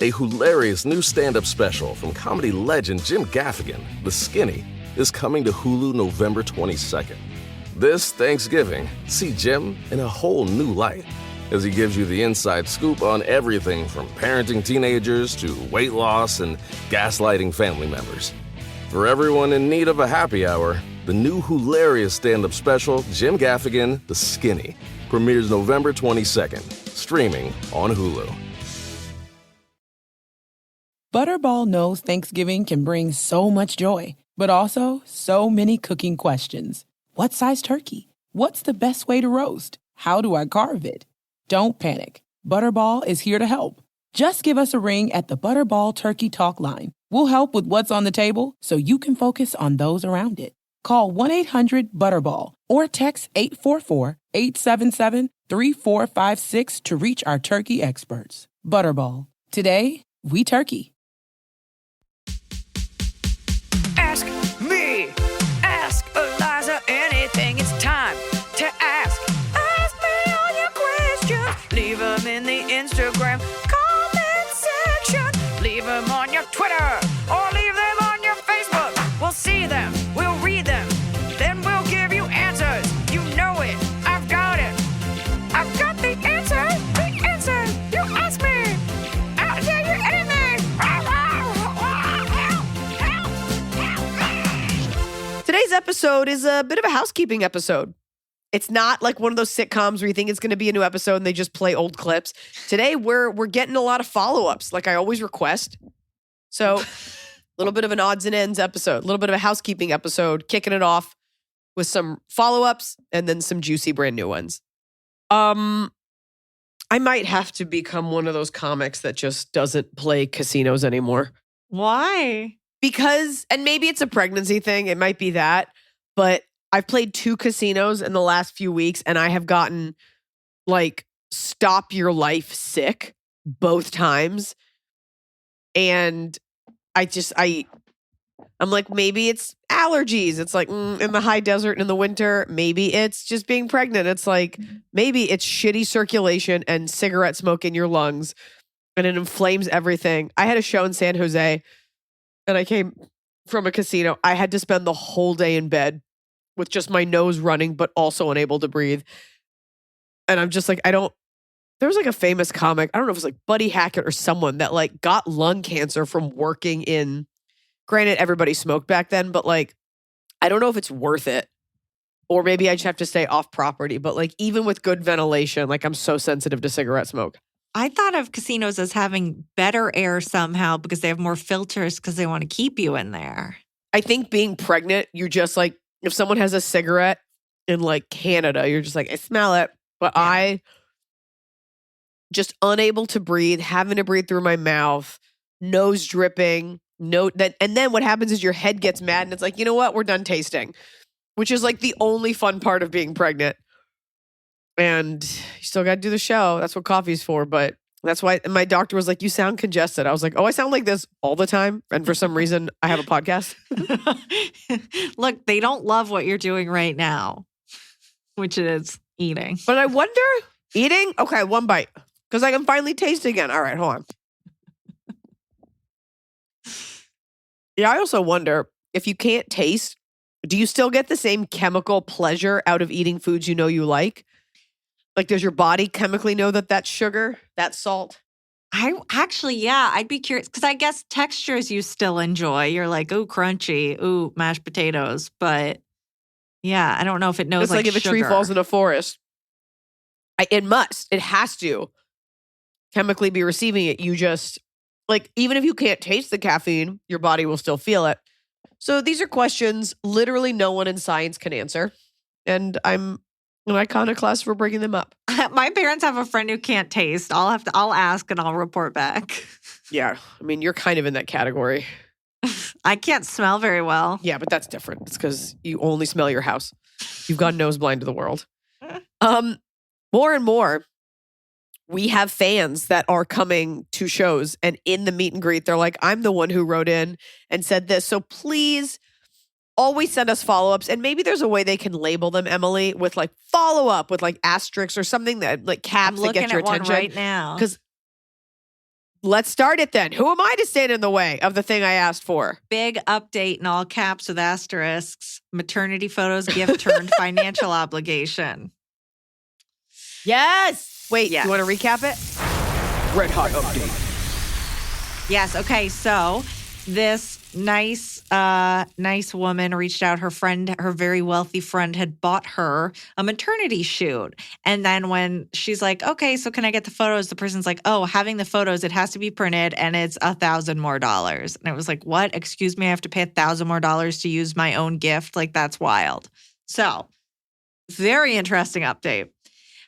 A hilarious new stand-up special from comedy legend Jim Gaffigan, The Skinny, is coming to Hulu November 22nd. This Thanksgiving, see Jim in a whole new light as he gives you the inside scoop on everything from parenting teenagers to weight loss and gaslighting family members. For everyone in need of a happy hour, the new hilarious stand-up special, Jim Gaffigan, The Skinny, premieres November 22nd, streaming on Hulu. Butterball knows Thanksgiving can bring so much joy, but also so many cooking questions. What size turkey? What's the best way to roast? How do I carve it? Don't panic. Butterball is here to help. Just give us a ring at the Butterball Turkey Talk line. We'll help with what's on the table so you can focus on those around it. Call 1-800-BUTTERBALL or text 844-877-3456 to reach our turkey experts. Butterball. Today, we turkey. Ask me. Ask Iliza anything. It's time to ask. Ask me all your questions. Leave them in the Instagram comment section. Leave them on your Twitter or leave them on your Facebook. We'll see them. We'll read them. Then we'll give you answers. You know it. I've got it. I've got the answer. The answer. You ask me. I'll tell you anything. Today's episode is a bit of a housekeeping episode. It's not like one of those sitcoms where you think it's going to be a new episode and they just play old clips. Today, we're getting a lot of follow-ups, like I always request. So, a little bit of an odds and ends episode, a little bit of a housekeeping episode, kicking it off with some follow-ups and then some juicy brand new ones. I might have to become one of those comics that just doesn't play casinos anymore. Why? Because, and maybe it's a pregnancy thing, it might be that, but I've played 2 casinos in the last few weeks and I have gotten like stop your life sick both times. And I'm like, maybe it's allergies. It's like in the high desert in the winter. Maybe it's just being pregnant. It's like, maybe it's shitty circulation and cigarette smoke in your lungs and it inflames everything. I had a show in San Jose and I came from a casino. I had to spend the whole day in bed with just my nose running, but also unable to breathe. And I'm just like, there was like a famous comic. I don't know if it was like Buddy Hackett or someone that like got lung cancer from working in, granted, everybody smoked back then, but like, I don't know if it's worth it. Or maybe I just have to stay off property. But like, even with good ventilation, like I'm so sensitive to cigarette smoke. I thought of casinos as having better air somehow because they have more filters because they want to keep you in there. I think being pregnant, you're just like, if someone has a cigarette in like Canada, you're just like, I smell it. But yeah. I just unable to breathe, having to breathe through my mouth, nose dripping, and then what happens is your head gets mad and it's like, you know what? We're done tasting, which is like the only fun part of being pregnant. And you still got to do the show. That's what coffee's for. But that's why my doctor was like, you sound congested. I was like, oh, I sound like this all the time. And for some reason, I have a podcast. Look, they don't love what you're doing right now, which is eating. But I wonder, eating? Okay, one bite. Because I can finally taste again. All right, hold on. Yeah, I also wonder, if you can't taste, do you still get the same chemical pleasure out of eating foods you know you like? Like, does your body chemically know that that's sugar, that's salt? I'd be curious because I guess textures you still enjoy. You're like, ooh, crunchy, ooh, mashed potatoes. But yeah, I don't know if it knows it's like if sugar. a tree falls in a forest. It has to chemically be receiving it. You just, like, even if you can't taste the caffeine, your body will still feel it. So these are questions literally no one in science can answer. And I'm an iconoclast for bringing them up. My parents have a friend who can't taste. I'll ask and I'll report back. Yeah. I mean, you're kind of in that category. I can't smell very well. Yeah, but that's different. It's because you only smell your house. You've gone nose blind to the world. More and more, we have fans that are coming to shows, and in the meet and greet, they're like, I'm the one who wrote in and said this. So please always send us follow-ups. And maybe there's a way they can label them, Emily, with like follow-up with like asterisks or something that like caps that get your attention. I'm looking at one right now. Because Let's start it then. Who am I to stand in the way of the thing I asked for? Big update in all caps with asterisks. Maternity photos gift turned financial obligation. Yes. Wait, Yes. you want to recap it? Red hot update. Yes. Okay. So this nice woman reached out. Her friend, her very wealthy friend, had bought her a maternity shoot. And then when she's like, okay, so can I get the photos? The person's like, oh, having the photos, it has to be printed and it's $1,000 more. And it was like, what? Excuse me, I have to pay $1,000 more to use my own gift? Like, that's wild. So very interesting update.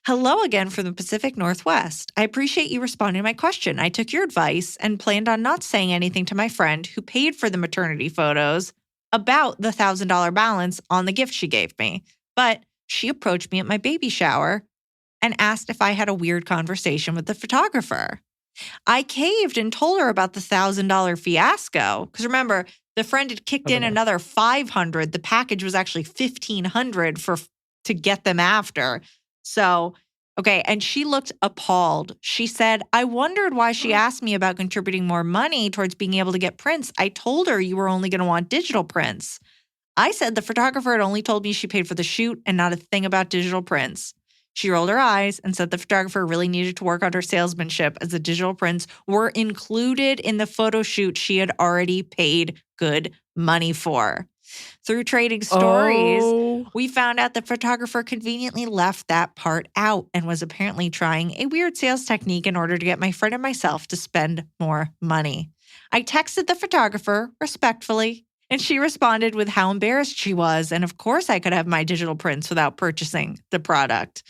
Hello again from the Pacific Northwest. I appreciate you responding to my question. I took your advice and planned on not saying anything to my friend who paid for the maternity photos about the $1,000 balance on the gift she gave me. But she approached me at my baby shower and asked if I had a weird conversation with the photographer. I caved and told her about the $1,000 fiasco. Because remember, the friend had kicked in another $500. The package was actually $1,500 to get them after. So, okay, and she looked appalled. She said, I wondered why she asked me about contributing more money towards being able to get prints. I told her you were only going to want digital prints. I said the photographer had only told me she paid for the shoot and not a thing about digital prints. She rolled her eyes and said the photographer really needed to work on her salesmanship as the digital prints were included in the photo shoot she had already paid good money for. Through trading stories, we found out the photographer conveniently left that part out and was apparently trying a weird sales technique in order to get my friend and myself to spend more money. I texted the photographer respectfully, and she responded with how embarrassed she was. And of course, I could have my digital prints without purchasing the product.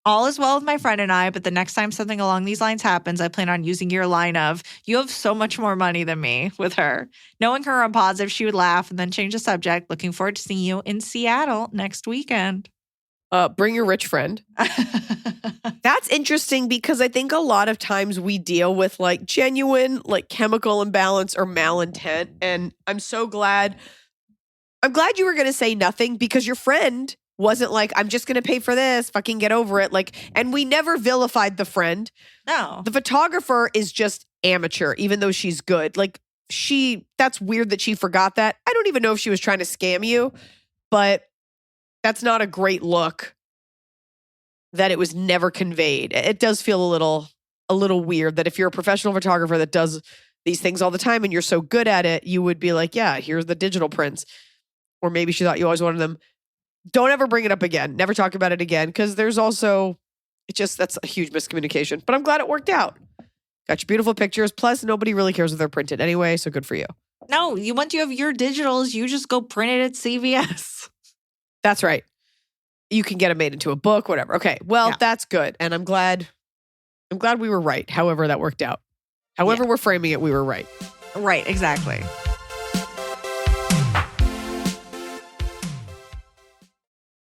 All is well with my friend and I, but the next time something along these lines happens, I plan on using your line of, you have so much more money than me with her. Knowing her, I'm positive she would laugh and then change the subject. Looking forward to seeing you in Seattle next weekend. Bring your rich friend. That's interesting because I think a lot of times we deal with like genuine like chemical imbalance or malintent. And I'm glad you were going to say nothing because your friend wasn't like, I'm just going to pay for this, fucking get over it. Like, and we never vilified the friend. No. The photographer is just amateur, even though she's good. Like that's weird that she forgot that. I don't even know if she was trying to scam you, but that's not a great look that it was never conveyed. It does feel a little weird that if you're a professional photographer that does these things all the time and you're so good at it, you would be like, yeah, here's the digital prints. Or maybe she thought you always wanted them. Don't ever bring it up again. Never talk about it again. Because there's also, that's a huge miscommunication. But I'm glad it worked out. Got your beautiful pictures. Plus, nobody really cares if they're printed anyway. So good for you. No, once you have your digitals, you just go print it at CVS. That's right. You can get it made into a book, whatever. Okay. Well, That's good. And I'm glad we were right. However that worked out. However we're framing it, we were right. Right. Exactly.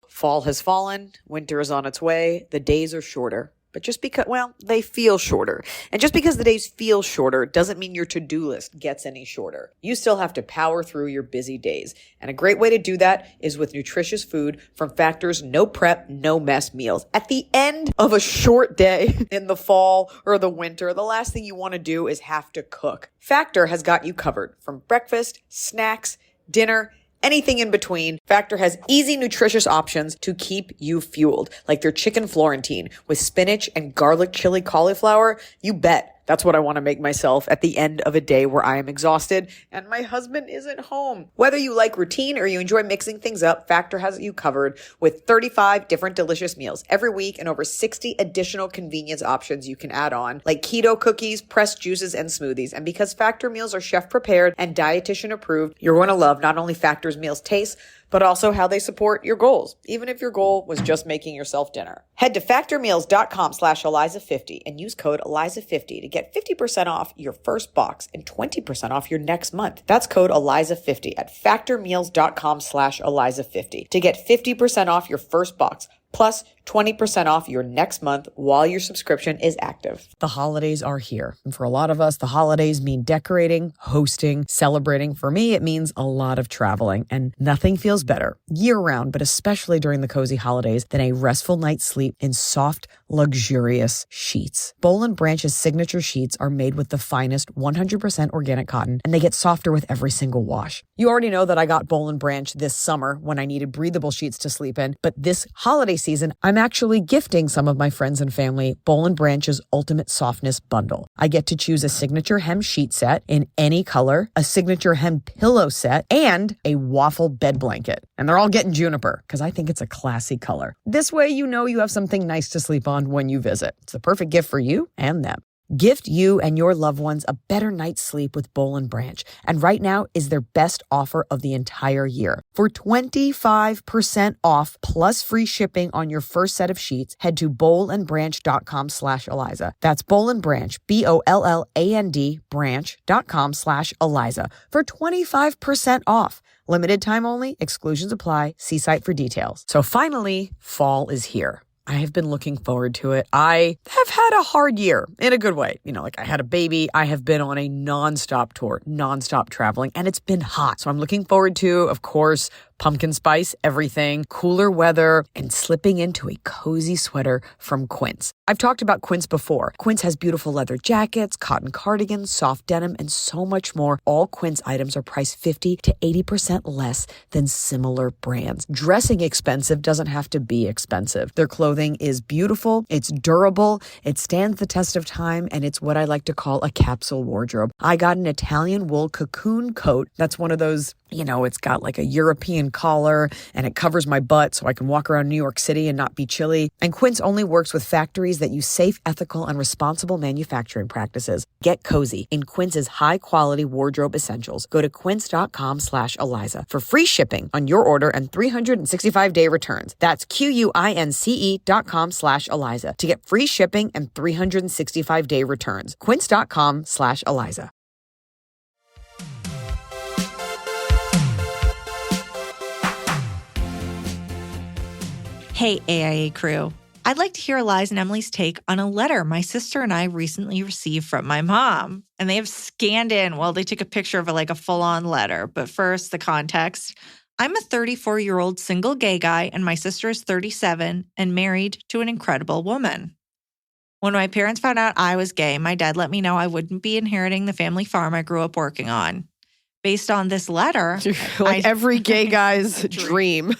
Fall has fallen, winter is on its way, the days are shorter. But just because, they feel shorter. And just because the days feel shorter doesn't mean your to-do list gets any shorter. You still have to power through your busy days. And a great way to do that is with nutritious food from Factor's no prep, no mess meals. At the end of a short day in the fall or the winter, the last thing you want to do is have to cook. Factor has got you covered from breakfast, snacks, dinner, anything in between. Factor has easy, nutritious options to keep you fueled, like their chicken Florentine with spinach and garlic chili cauliflower. You bet. That's what I want to make myself at the end of a day where I am exhausted and my husband isn't home. Whether you like routine or you enjoy mixing things up, Factor has you covered with 35 different delicious meals every week and over 60 additional convenience options you can add on, like keto cookies, pressed juices, and smoothies. And because Factor meals are chef prepared and dietitian approved, you're going to love not only Factor's meals taste, but also how they support your goals, even if your goal was just making yourself dinner. Head to factormeals.com/Iliza50 and use code Iliza50 to get 50% off your first box and 20% off your next month. That's code Iliza50 at factormeals.com/Iliza50 to get 50% off your first box plus 20% off your next month while your subscription is active. The holidays are here. And for a lot of us, the holidays mean decorating, hosting, celebrating. For me, it means a lot of traveling. And nothing feels better year-round, but especially during the cozy holidays, than a restful night's sleep in soft, luxurious sheets. Boll & Branch's signature sheets are made with the finest 100% organic cotton, and they get softer with every single wash. You already know that I got Boll & Branch this summer when I needed breathable sheets to sleep in, but this holiday season, I'm actually gifting some of my friends and family Boll & Branch's Ultimate Softness Bundle. I get to choose a signature hem sheet set in any color, a signature hem pillow set, and a waffle bed blanket. And they're all getting juniper because I think it's a classy color. This way you know you have something nice to sleep on when you visit. It's the perfect gift for you and them. Gift you and your loved ones a better night's sleep with Boll & Branch. And right now is their best offer of the entire year. For 25% off plus free shipping on your first set of sheets, head to bollandbranch.com/Iliza. That's Boll & Branch, BOLLAND branch.com/Iliza for 25% off. Limited time only, exclusions apply. See site for details. So finally, fall is here. I have been looking forward to it. I have had a hard year in a good way. You know, like I had a baby. I have been on a nonstop tour, nonstop traveling, and it's been hot. So I'm looking forward to, of course, pumpkin spice, everything, cooler weather, and slipping into a cozy sweater from Quince. I've talked about Quince before. Quince has beautiful leather jackets, cotton cardigans, soft denim, and so much more. All Quince items are priced 50 to 80% less than similar brands. Dressing expensive doesn't have to be expensive. Their clothing is beautiful, it's durable, it stands the test of time, and it's what I like to call a capsule wardrobe. I got an Italian wool cocoon coat. That's one of those, you know, it's got like a European collar and it covers my butt so I can walk around New York City and not be chilly. And Quince only works with factories that use safe, ethical, and responsible manufacturing practices. Get cozy in Quince's high-quality wardrobe essentials. Go to quince.com/Iliza for free shipping on your order and 365-day returns. That's QUINCE.com/Iliza to get free shipping and 365-day returns. Quince.com/Iliza. Hey, AIA crew. I'd like to hear Eliza and Emily's take on a letter my sister and I recently received from my mom. And they have scanned in, well, they took a picture of a full-on letter. But first, the context. I'm a 34-year-old single gay guy, and my sister is 37 and married to an incredible woman. When my parents found out I was gay, my dad let me know I wouldn't be inheriting the family farm I grew up working on. Based on this letter... every gay guy's dream.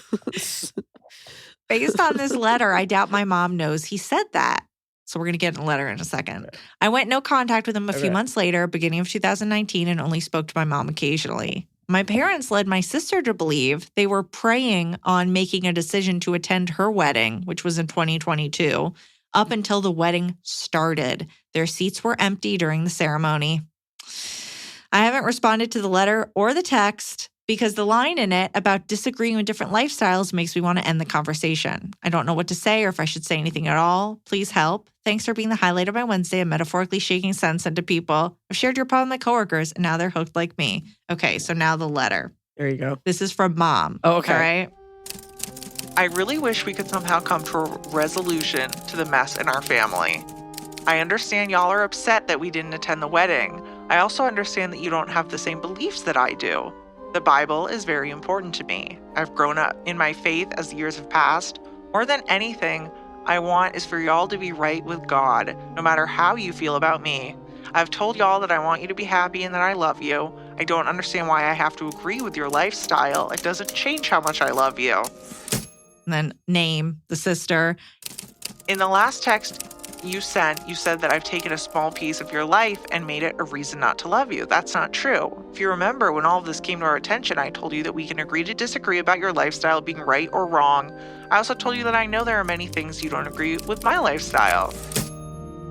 Based on this letter, I doubt my mom knows he said that. So we're going to get in the letter in a second. I went no contact with him a few months later, beginning of 2019, and only spoke to my mom occasionally. My parents led my sister to believe they were preying on making a decision to attend her wedding, which was in 2022, up until the wedding started. Their seats were empty during the ceremony. I haven't responded to the letter or the text because the line in it about disagreeing with different lifestyles makes me want to end the conversation. I don't know what to say or if I should say anything at all. Please help. Thanks for being the highlight of my Wednesday and metaphorically shaking sense into people. I've shared your problem with my coworkers, and now they're hooked like me. Okay, so now the letter. There you go. This is from Mom. Oh, okay. All right? I really wish we could somehow come to a resolution to the mess in our family. I understand y'all are upset that we didn't attend the wedding. I also understand that you don't have the same beliefs that I do. The Bible is very important to me. I've grown up in my faith as the years have passed. More than anything, I want is for y'all to be right with God, no matter how you feel about me. I've told y'all that I want you to be happy and that I love you. I don't understand why I have to agree with your lifestyle. It doesn't change how much I love you. And then name the sister. In the last text you said that I've taken a small piece of your life and made it a reason not to love you. That's not true. If you remember, when all of this came to our attention, I told you that we can agree to disagree about your lifestyle being right or wrong. I also told you that I know there are many things you don't agree with my lifestyle.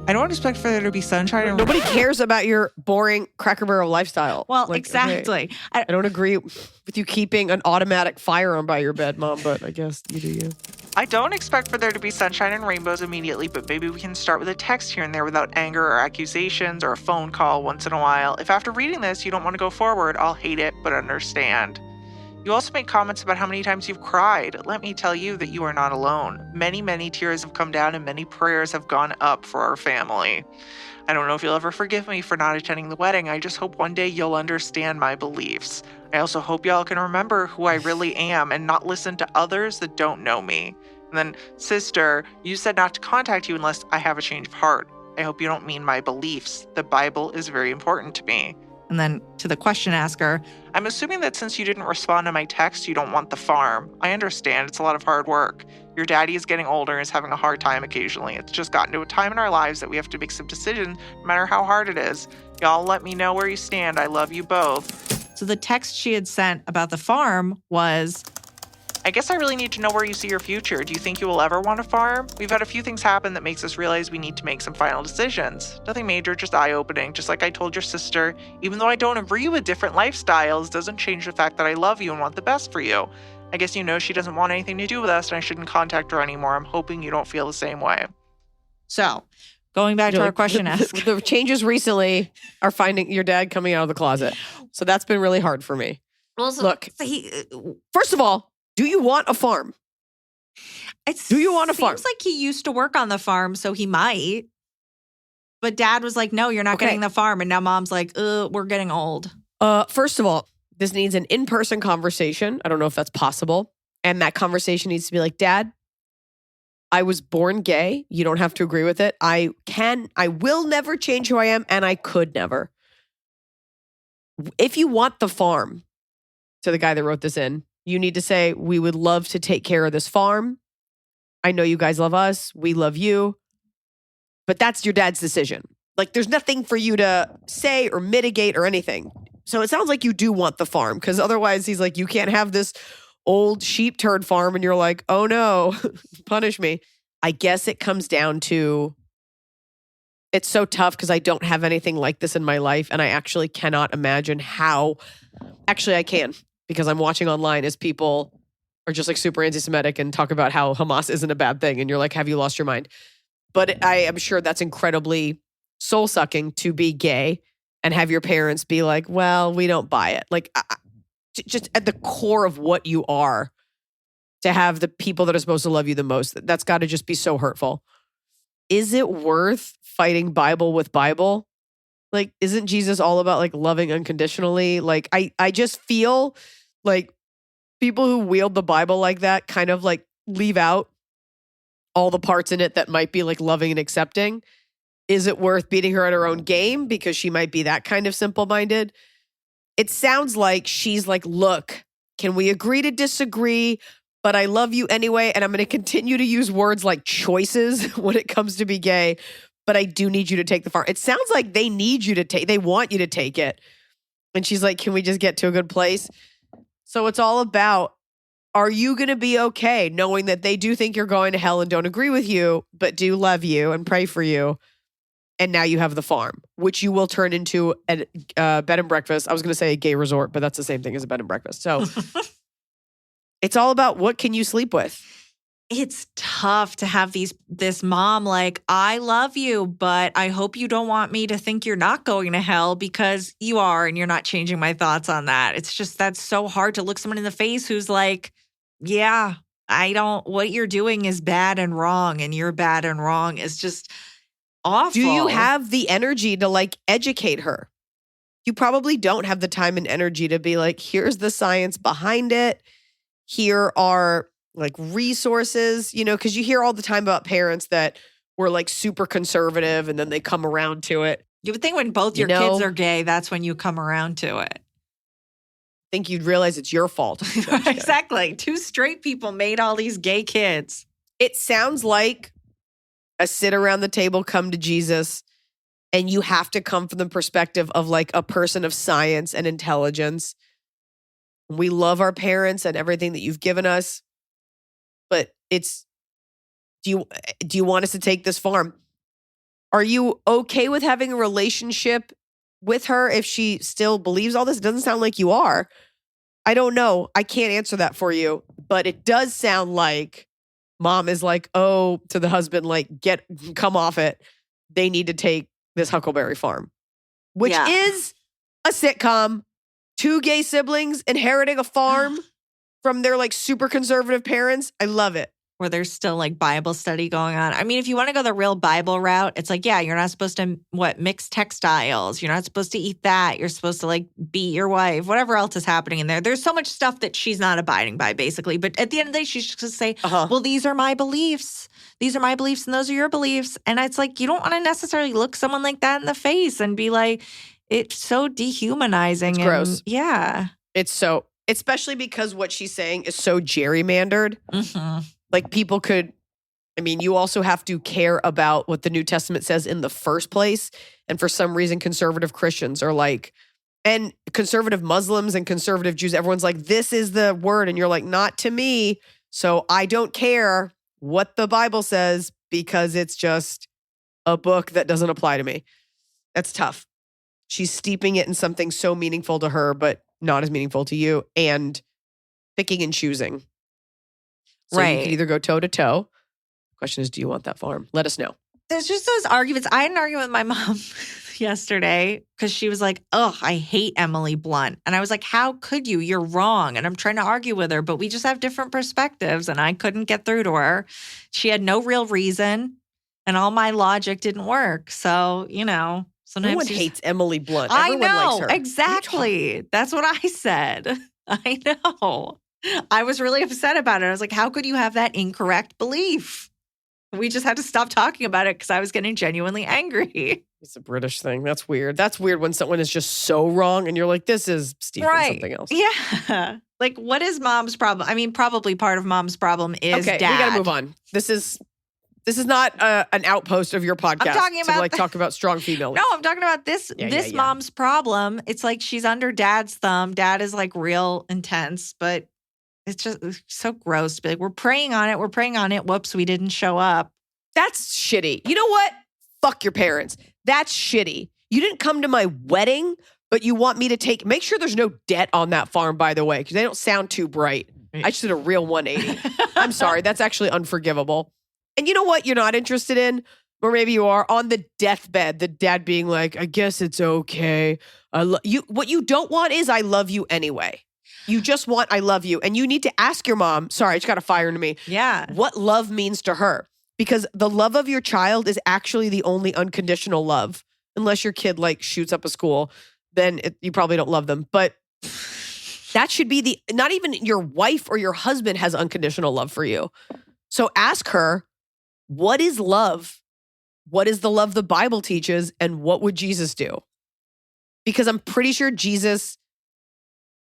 I don't expect for there to be sunshine and Nobody cares about your boring Cracker Barrel lifestyle. Well, exactly. Okay. I don't agree with you keeping an automatic firearm by your bed, Mom, but I guess you do you. I don't expect for there to be sunshine and rainbows immediately, but maybe we can start with a text here and there without anger or accusations or a phone call once in a while. If after reading this you don't want to go forward, I'll hate it, but understand. You also made comments about how many times you've cried. Let me tell you that you are not alone. Many, many tears have come down and many prayers have gone up for our family. I don't know if you'll ever forgive me for not attending the wedding. I just hope one day you'll understand my beliefs. I also hope y'all can remember who I really am and not listen to others that don't know me. And then, sister, you said not to contact you unless I have a change of heart. I hope you don't mean my beliefs. The Bible is very important to me. And then to the question asker, I'm assuming that since you didn't respond to my text, you don't want the farm. I understand. It's a lot of hard work. Your daddy is getting older and is having a hard time occasionally. It's just gotten to a time in our lives that we have to make some decisions, no matter how hard it is. Y'all let me know where you stand. I love you both. so the text she had sent about the farm was, I guess I really need to know where you see your future. Do you think you will ever want a farm? We've had a few things happen that makes us realize we need to make some final decisions. Nothing major, just eye-opening. Just like I told your sister, even though I don't agree with different lifestyles, doesn't change the fact that I love you and want the best for you. I guess you know she doesn't want anything to do with us and I shouldn't contact her anymore. I'm hoping you don't feel the same way. so going back to our question asker. The changes recently are finding your dad coming out of the closet. So that's been really hard for me. Well, so Look, first of all, do you want a farm? Do you want a farm? Seems like he used to work on the farm, so he might. But dad was like, no, you're not getting the farm. And now mom's like, we're getting old. First of all, this needs an in-person conversation. I don't know if that's possible. And that conversation needs to be like, Dad, I was born gay. You don't have to agree with it. I will never change who I am, and I could never. If you want the farm, to the guy that wrote this in, you need to say, we would love to take care of this farm. I know you guys love us. We love you. But that's your dad's decision. Like, there's nothing for you to say or mitigate or anything. So it sounds like you do want the farm, because otherwise he's like, you can't have this old sheep turd farm. And you're like, oh no, punish me. I guess it comes down to, it's so tough because I don't have anything like this in my life. And I actually cannot imagine how, actually I can, because I'm watching online as people are just like super anti-Semitic and talk about how Hamas isn't a bad thing. And you're like, have you lost your mind? But I am sure that's incredibly soul-sucking to be gay and have your parents be like, well, we don't buy it. Like, just at the core of what you are, to have the people that are supposed to love you the most, that's got to just be so hurtful. Is it worth fighting Bible with Bible? Like, isn't Jesus all about like loving unconditionally? Like, I just feel like people who wield the Bible like that kind of like leave out all the parts in it that might be like loving and accepting. Is it worth beating her at her own game because she might be that kind of simple-minded? It sounds like she's like, look, can we agree to disagree? But I love you anyway, and I'm going to continue to use words like choices when it comes to be gay, but I do need you to take the farm. It sounds like they need you to take, they want you to take it. And she's like, can we just get to a good place? So it's all about, are you going to be okay knowing that they do think you're going to hell and don't agree with you, but do love you and pray for you? And now you have the farm, which you will turn into a bed and breakfast. I was going to say a gay resort, but that's the same thing as a bed and breakfast. So it's all about, what can you sleep with? It's tough to have this mom like, I love you, but I hope you don't want me to think you're not going to hell, because you are, and you're not changing my thoughts on that. It's just, that's so hard to look someone in the face who's like, yeah, what you're doing is bad and wrong, and you're bad and wrong. It's just awful. Do you have the energy to like educate her? You probably don't have the time and energy to be like, here's the science behind it. Here are like resources, because you hear all the time about parents that were like super conservative and then they come around to it. You would think when both your kids are gay, that's when you come around to it. I think you'd realize it's your fault. Exactly. Two straight people made all these gay kids. It sounds like a sit around the table, come to Jesus, and you have to come from the perspective of like a person of science and intelligence. We love our parents and everything that you've given us, but do you want us to take this farm? Are you okay with having a relationship with her if she still believes all this? It doesn't sound like you are. I don't know. I can't answer that for you, but it does sound like mom is like, oh, to the husband, like, come off it. They need to take this Huckleberry Farm, which is a sitcom. Two gay siblings inheriting a farm. from their like super conservative parents. I love it. Where there's still like Bible study going on. I mean, if you want to go the real Bible route, it's like, yeah, you're not supposed to, mix textiles. You're not supposed to eat that. You're supposed to like beat your wife, whatever else is happening in there. There's so much stuff that she's not abiding by, basically. But at the end of the day, she's just going to say, well, these are my beliefs. These are my beliefs and those are your beliefs. And it's like, you don't want to necessarily look someone like that in the face and be like, it's so dehumanizing. It's gross. Yeah. It's so, especially because what she's saying is so gerrymandered. Mm-hmm. Like people could, I mean, you also have to care about what the New Testament says in the first place. And for some reason, conservative Christians are like, and conservative Muslims and conservative Jews, everyone's like, this is the word. And you're like, not to me. So I don't care what the Bible says because it's just a book that doesn't apply to me. That's tough. She's steeping it in something so meaningful to her, but not as meaningful to you, and picking and choosing. So right. You can either go toe to toe. Question is, do you want that farm? Let us know. There's just those arguments. I had an argument with my mom yesterday because she was like, oh, I hate Emily Blunt. And I was like, how could you? You're wrong. And I'm trying to argue with her, but we just have different perspectives and I couldn't get through to her. She had no real reason and all my logic didn't work. So, sometimes no one hates Emily Blunt. I Everyone know, likes her. Exactly. That's what I said. I know. I was really upset about it. I was like, how could you have that incorrect belief? We just had to stop talking about it because I was getting genuinely angry. It's a British thing. That's weird. That's weird when someone is just so wrong and you're like, this is Steve something else. Yeah. Like, what is mom's problem? I mean, probably part of mom's problem is okay, dad. We got to move on. This is not an outpost of your podcast. I'm talking about talk about strong female. No, I'm talking about this mom's problem. It's like she's under dad's thumb. Dad is like real intense, but it's just so gross to be like, we're praying on it. We're praying on it. Whoops, we didn't show up. That's shitty. You know what? Fuck your parents. That's shitty. You didn't come to my wedding, but you want me to make sure there's no debt on that farm, by the way, because they don't sound too bright. I just did a real 180. I'm sorry. That's actually unforgivable. And you know what you're not interested in? Or maybe you are on the deathbed, the dad being like, I guess it's okay. What you don't want is I love you anyway. You just want I love you. And you need to ask your mom, sorry, I just got a fire into me. Yeah. What love means to her. Because the love of your child is actually the only unconditional love. Unless your kid like shoots up a school, then you probably don't love them. But that should be not even your wife or your husband has unconditional love for you. So ask her, what is love? What is the love the Bible teaches? And what would Jesus do? Because I'm pretty sure Jesus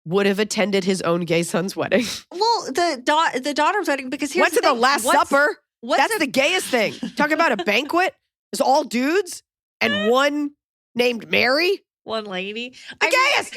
would have attended his own gay son's wedding. Well, the daughter's wedding, because here's went to the Last Supper. That's the gayest thing. Talk about a banquet. It's all dudes and one named Mary. One lady. The gayest.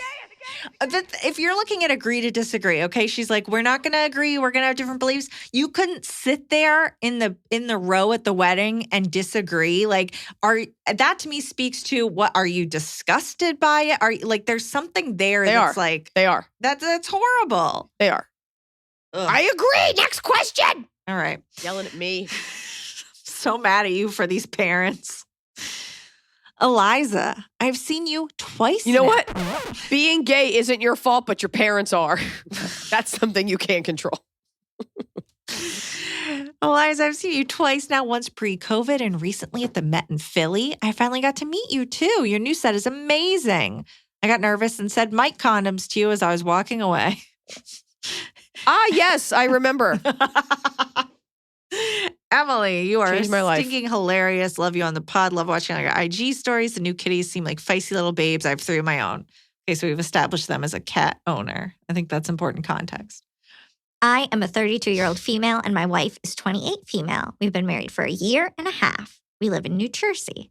If you're looking at agree to disagree, okay, she's like, we're not going to agree. We're going to have different beliefs. You couldn't sit there in the row at the wedding and disagree. Like, that to me speaks to what? Are you disgusted by it? Are you like, there's something there that's like, they are. That's horrible. They are. Ugh. I agree. Next question. All right. Yelling at me. So mad at you for these parents. Iliza, I've seen you twice. You know what? Being gay isn't your fault, but your parents are. That's something you can't control. Iliza, I've seen you twice now, once pre-COVID and recently at the Met in Philly. I finally got to meet you too. Your new set is amazing. I got nervous and said Mike condoms to you as I was walking away. Yes, I remember. Emily, you are Changed my life. stinking hilarious. Love you on the pod. Love watching all your IG stories. The new kitties seem like feisty little babes. I have 3 of my own. Okay, so we've established them as a cat owner. I think that's important context. I am a 32-year-old female and my wife is 28 female. We've been married for a year and a half. We live in New Jersey.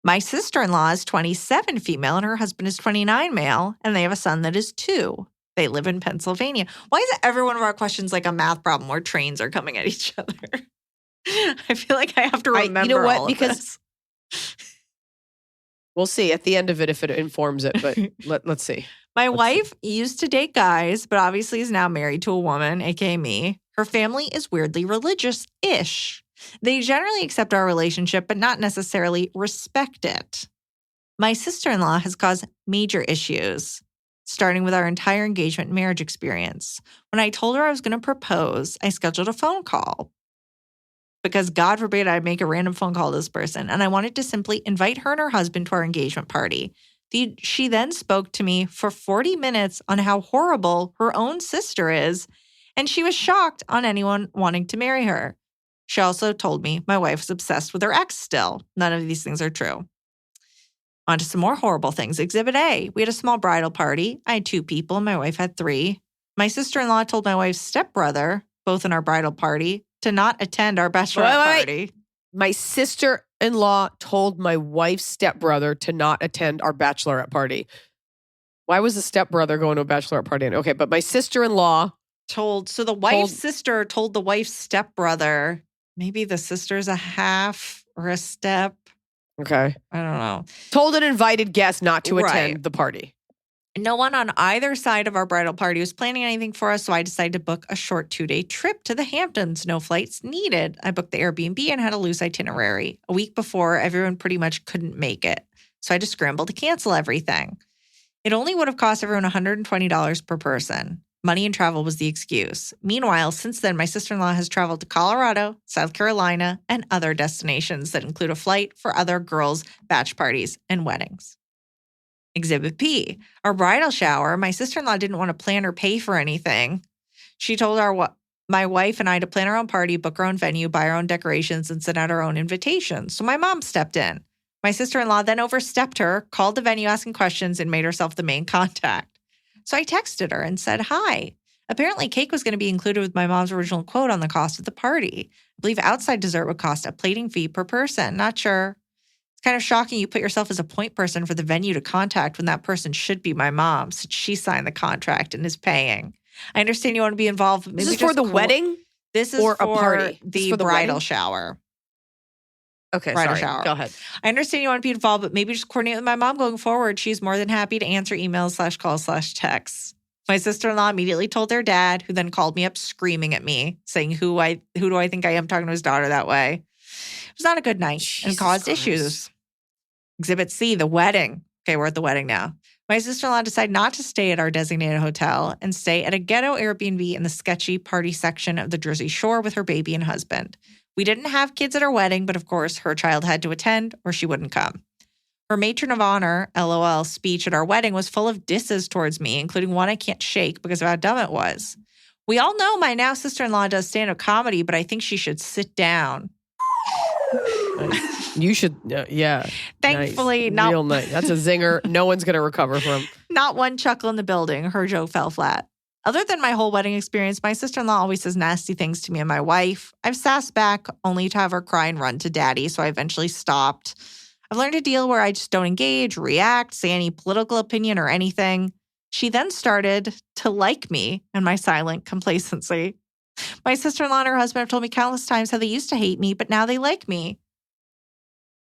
My sister-in-law is 27 female and her husband is 29 male, and they have a son that is 2. They live in Pennsylvania. Why is every one of our questions like a math problem where trains are coming at each other? I feel like I have to remember you know what? all of because this. We'll see at the end of it if it informs it, but let's see. My wife used to date guys, but obviously is now married to a woman, aka me. Her family is weirdly religious-ish. They generally accept our relationship, but not necessarily respect it. My sister-in-law has caused major issues. starting with our entire engagement and marriage experience. When I told her I was going to propose, I scheduled a phone call because God forbid I make a random phone call to this person, and I wanted to simply invite her and her husband to our engagement party. She then spoke to me for 40 minutes on how horrible her own sister is, and she was shocked on anyone wanting to marry her. She also told me my wife was obsessed with her ex still. None of these things are true. On to some more horrible things. Exhibit A. We had a small bridal party. I had 2 people. My wife had 3. My sister-in-law told my wife's stepbrother, both in our bridal party, to not attend our bachelorette party. My sister-in-law told my wife's stepbrother to not attend our bachelorette party. Why was the stepbrother going to a bachelorette party? Okay, but my sister-in-law so the wife's sister told the wife's stepbrother, maybe the sister's a half or a step. Okay. I don't know. Told an invited guest not to attend the party. No one on either side of our bridal party was planning anything for us, so I decided to book a short 2-day trip to the Hamptons. No flights needed. I booked the Airbnb and had a loose itinerary. A week before, everyone pretty much couldn't make it, so I had to scramble to cancel everything. It only would have cost everyone $120 per person. Money and travel was the excuse. Meanwhile, since then, my sister-in-law has traveled to Colorado, South Carolina, and other destinations that include a flight for other girls' batch parties and weddings. Exhibit P. Our bridal shower, my sister-in-law didn't want to plan or pay for anything. She told my wife and I to plan our own party, book our own venue, buy our own decorations, and send out our own invitations. So my mom stepped in. My sister-in-law then overstepped her, called the venue asking questions, and made herself the main contact. So I texted her and said, hi. Apparently, cake was going to be included with my mom's original quote on the cost of the party. I believe outside dessert would cost a plating fee per person. Not sure. It's kind of shocking you put yourself as a point person for the venue to contact when that person should be my mom, since she signed the contract and is paying. I understand you want to be involved. But maybe this is for the wedding? This is or for a party? The for the bridal wedding? shower. Okay, bridal sorry. shower. Go ahead. I understand you want to be involved, but maybe just coordinate with my mom going forward. She's more than happy to answer emails, calls, texts. My sister-in-law immediately told their dad, who then called me up screaming at me, saying, who do I think I am talking to his daughter that way? It was not a good night and caused issues. Exhibit C, the wedding. Okay, we're at the wedding now. My sister-in-law decided not to stay at our designated hotel and stay at a ghetto Airbnb in the sketchy party section of the Jersey Shore with her baby and husband. We didn't have kids at our wedding, but of course, her child had to attend or she wouldn't come. Her matron of honor, LOL, speech at our wedding was full of disses towards me, including one I can't shake because of how dumb it was. We all know my now sister-in-law does stand-up comedy, but I think she should sit down. You should, yeah. Thankfully, nice. Real nice. That's a zinger. No one's going to recover from. Not one chuckle in the building. Her joke fell flat. Other than my whole wedding experience, my sister-in-law always says nasty things to me and my wife. I've sassed back only to have her cry and run to daddy, so I eventually stopped. I've learned a deal where I just don't engage, react, say any political opinion or anything. She then started to like me and my silent complacency. My sister-in-law and her husband have told me countless times how they used to hate me, but now they like me.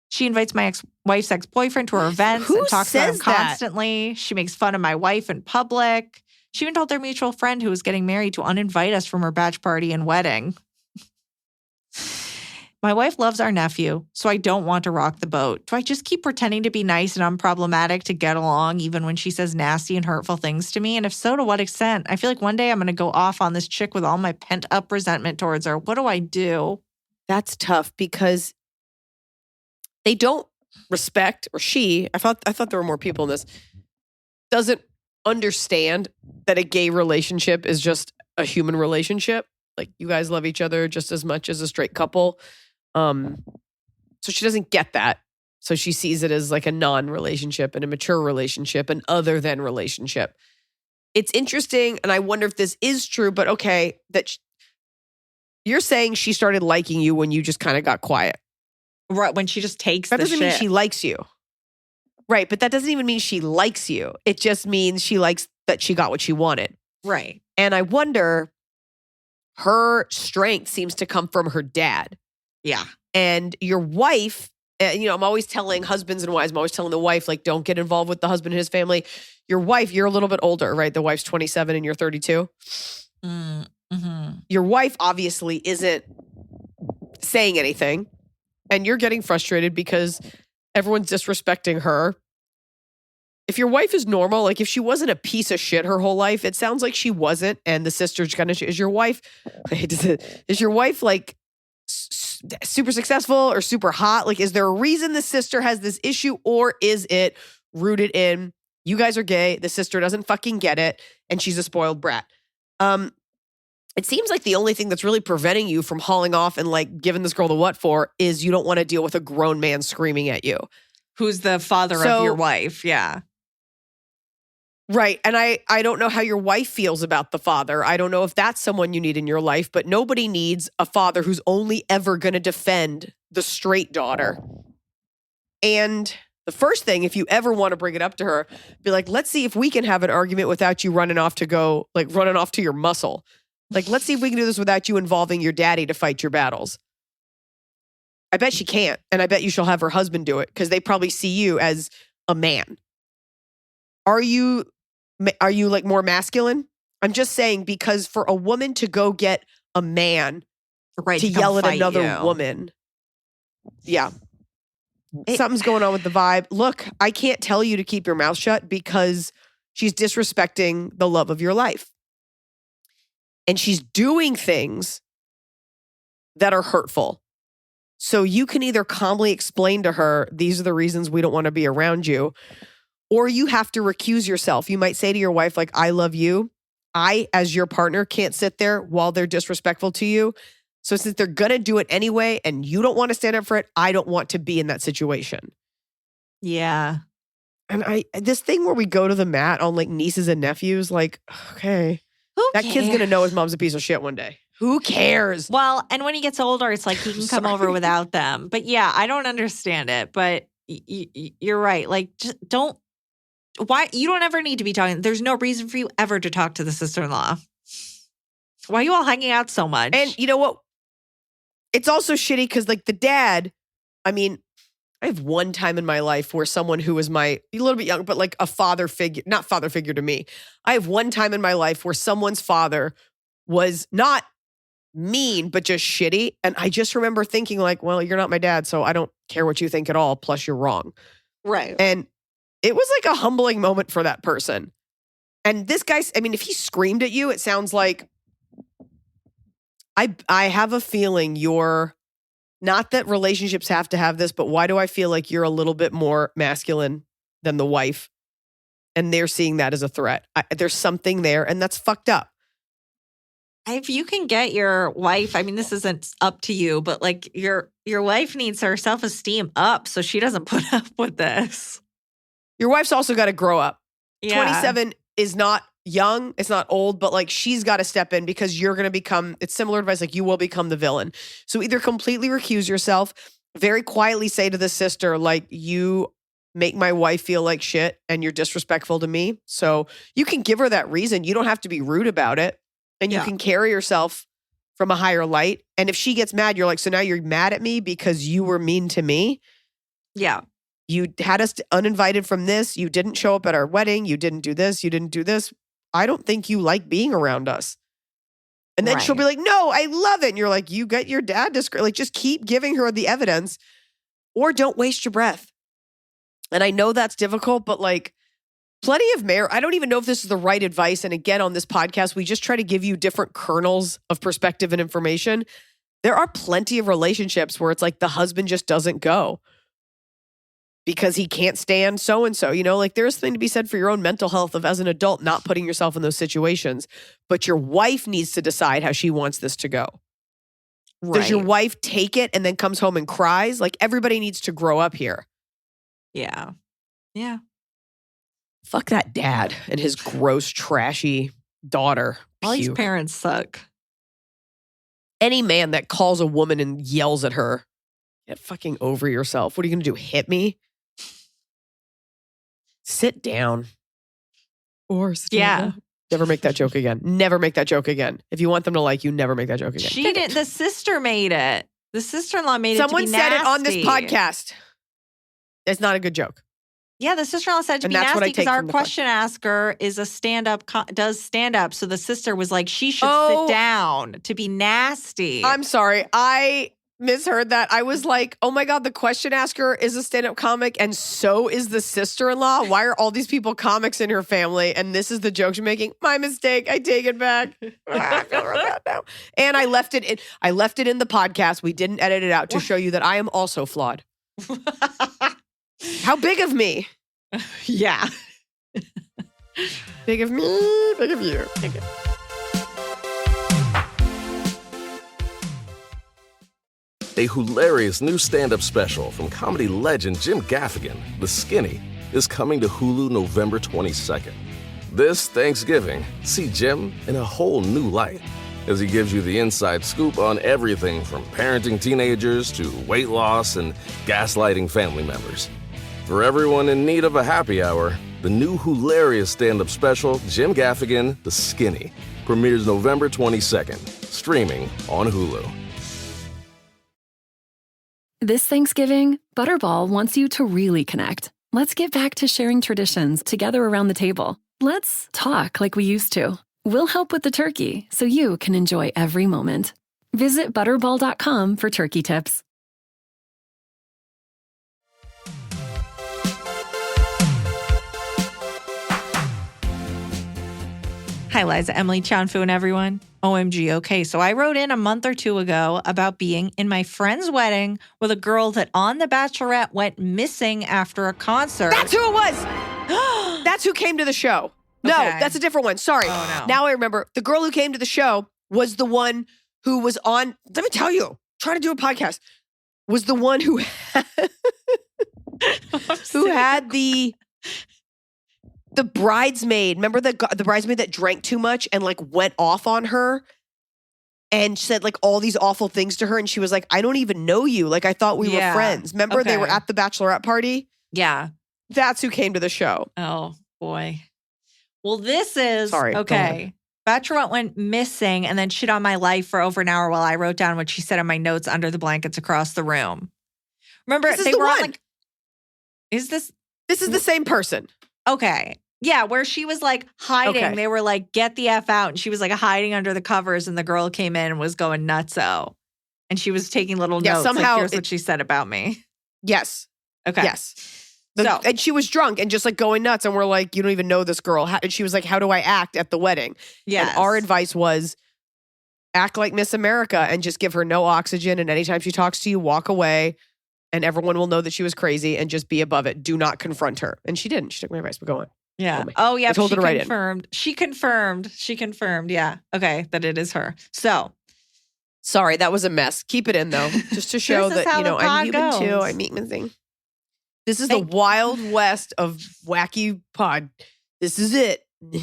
She invites my ex-wife's ex-boyfriend to her events and talks about him constantly. She makes fun of my wife in public. She even told their mutual friend who was getting married to uninvite us from her batch party and wedding. My wife loves our nephew, so I don't want to rock the boat. Do I just keep pretending to be nice and unproblematic to get along even when she says nasty and hurtful things to me? And if so, to what extent? I feel like one day I'm going to go off on this chick with all my pent-up resentment towards her. What do I do? That's tough because they don't respect, or she, I thought there were more people in this, doesn't understand that a gay relationship is just a human relationship. Like, you guys love each other just as much as a straight couple. So she doesn't get that. So she sees it as like a non-relationship, an immature relationship, an other than relationship. It's interesting, and I wonder if this is true, but okay, that you're saying she started liking you when you just kind of got quiet. Right, when she just takes that the doesn't shit. mean she likes you. Right, but that doesn't even mean she likes you. It just means she likes that she got what she wanted. Right. And I wonder, her strength seems to come from her dad. Yeah. And your wife, I'm always telling husbands and wives, I'm always telling the wife, like, don't get involved with the husband and his family. Your wife, you're a little bit older, right? The wife's 27 and you're 32. Mm-hmm. Your wife obviously isn't saying anything. And you're getting frustrated because everyone's disrespecting her. if your wife is normal, like if she wasn't a piece of shit her whole life, it sounds like she wasn't. And the sister's kind of, is your wife like super successful or super hot? Like, is there a reason the sister has this issue, or is it rooted in you guys are gay, the sister doesn't fucking get it, and she's a spoiled brat? It seems like the only thing that's really preventing you from hauling off and like giving this girl the what for is you don't want to deal with a grown man screaming at you. Who's the father of your wife. Yeah. Right. And I don't know how your wife feels about the father. I don't know if that's someone you need in your life, but nobody needs a father who's only ever going to defend the straight daughter. And the first thing, if you ever want to bring it up to her, be like, let's see if we can have an argument without you running off to your muscle. Like, let's see if we can do this without you involving your daddy to fight your battles. I bet she can't. And I bet you she'll have her husband do it because they probably see you as a man. Are you like more masculine? I'm just saying, because for a woman to go get a man to yell at another woman. Yeah. Something's going on with the vibe. Look, I can't tell you to keep your mouth shut because she's disrespecting the love of your life. And she's doing things that are hurtful. So you can either calmly explain to her, these are the reasons we don't want to be around you, or you have to recuse yourself. You might say to your wife, like, I love you. I, as your partner, can't sit there while they're disrespectful to you. So since they're going to do it anyway and you don't want to stand up for it, I don't want to be in that situation. Yeah. And this thing where we go to the mat on like nieces and nephews, like, okay. That kid's going to know his mom's a piece of shit one day. Who cares? Well, and when he gets older, it's like he can come over without them. But yeah, I don't understand it. But you're right. Like, just why? You don't ever need to be talking. There's no reason for you ever to talk to the sister-in-law. Why are you all hanging out so much? And you know what? It's also shitty because like the dad, I mean, I have one time in my life where someone who was a little bit younger, but like a father figure, not father figure to me. I have one time in my life where someone's father was not mean, but just shitty. And I just remember thinking like, well, you're not my dad, so I don't care what you think at all. Plus you're wrong. Right. And it was like a humbling moment for that person. And this guy, I mean, if he screamed at you, it sounds like, I have a feeling you're, not that relationships have to have this, but why do I feel like you're a little bit more masculine than the wife? And they're seeing that as a threat. There's something there, and that's fucked up. If you can get your wife, I mean, this isn't up to you, but like your wife needs her self-esteem up so she doesn't put up with this. Your wife's also got to grow up. Yeah. 27 is not young, it's not old, but like she's got to step in because you're going to become, it's similar advice, like you will become the villain. So either completely recuse yourself, very quietly say to the sister, like, you make my wife feel like shit and you're disrespectful to me. So you can give her that reason. You don't have to be rude about it. And you can carry yourself from a higher light. And if she gets mad, you're like, so now you're mad at me because you were mean to me? Yeah. You had us uninvited from this. You didn't show up at our wedding. You didn't do this. You didn't do this. I don't think you like being around us. And then she'll be like, no, I love it. And you're like, you got your dad to like, just keep giving her the evidence or don't waste your breath. And I know that's difficult, but like plenty of I don't even know if this is the right advice. And again, on this podcast, we just try to give you different kernels of perspective and information. There are plenty of relationships where it's like the husband just doesn't go because he can't stand so-and-so, you know, like there's something to be said for your own mental health of as an adult, not putting yourself in those situations, but your wife needs to decide how she wants this to go. Right. Does your wife take it and then comes home and cries? Like everybody needs to grow up here. Yeah. Yeah. Fuck that dad and his gross, trashy daughter. All these parents suck. Any man that calls a woman and yells at her, get fucking over yourself. What are you going to do? Hit me? Sit down. Or yeah. Never make that joke again. Never make that joke again. If you want them to like you, never make that joke again. She didn't. The sister made it. The sister-in-law made Someone it to be said nasty. it on this podcast. It's not a good joke. Yeah, the sister-in-law said to be nasty because our question asker is a stand-up, does stand-up. So the sister was like, she should sit down to be nasty. I'm sorry. I misheard that. I was like, oh my God, the question asker is a stand-up comic and so is the sister-in-law. Why are all these people comics in her family? And this is the joke she's making. My mistake. I take it back. I feel real bad now. And I left it in the podcast. We didn't edit it out to show you that I am also flawed. How big of me? Yeah. Big of me, big of you. Big of A hilarious new stand-up special from comedy legend Jim Gaffigan, The Skinny, is coming to Hulu November 22nd. This Thanksgiving, see Jim in a whole new light as he gives you the inside scoop on everything from parenting teenagers to weight loss and gaslighting family members. For everyone in need of a happy hour, the new hilarious stand-up special, Jim Gaffigan, The Skinny, premieres November 22nd, streaming on Hulu. This Thanksgiving, Butterball wants you to really connect. Let's get back to sharing traditions together around the table. Let's talk like we used to. We'll help with the turkey so you can enjoy every moment. Visit Butterball.com for turkey tips. Hi, Liza, Emily, Chanfu, and everyone. OMG, okay. So I wrote in a month or two ago about being in my friend's wedding with a girl that on The Bachelorette went missing after a concert. That's who it was. That's who came to the show. No, Okay. that's a different one. Sorry. Oh, no. Now I remember. The girl who came to the show was the one who was on, let me tell you, trying to do a podcast, was the one who had the bridesmaid. Remember the bridesmaid that drank too much and like went off on her and said like all these awful things to her. And she was like, I don't even know you. Like I thought we were friends. Remember they were at the bachelorette party? Yeah. That's who came to the show. Oh, boy. Well, this is, Sorry, okay. Bachelorette went missing and then shit on my life for over an hour while I wrote down what she said in my notes under the blankets across the room. Remember, This is they the were on one. like, is this? This is the same person. Okay. Yeah, where she was like hiding. Okay. They were like, get the F out. And she was like hiding under the covers and the girl came in and was going nutso. And she was taking little notes. somehow like, here's what she said about me. Yes. Okay. Yes. So- And she was drunk and just like going nuts. And we're like, you don't even know this girl. And she was like, how do I act at the wedding? Yes. And our advice was act like Miss America and just give her no oxygen. And anytime she talks to you, walk away. And everyone will know that she was crazy and just be above it. Do not confront her. And she didn't. She took my advice, but go on. Yeah. me. Oh, yeah. I told she her to write in. confirmed. She confirmed. Yeah. Okay. That it is her. So Sorry, that was a mess. Keep it in though, just to show This is that, how you know, the I'm pod human too. goes. I make thing. This is Thank- the wild west of wacky pod. This is it. can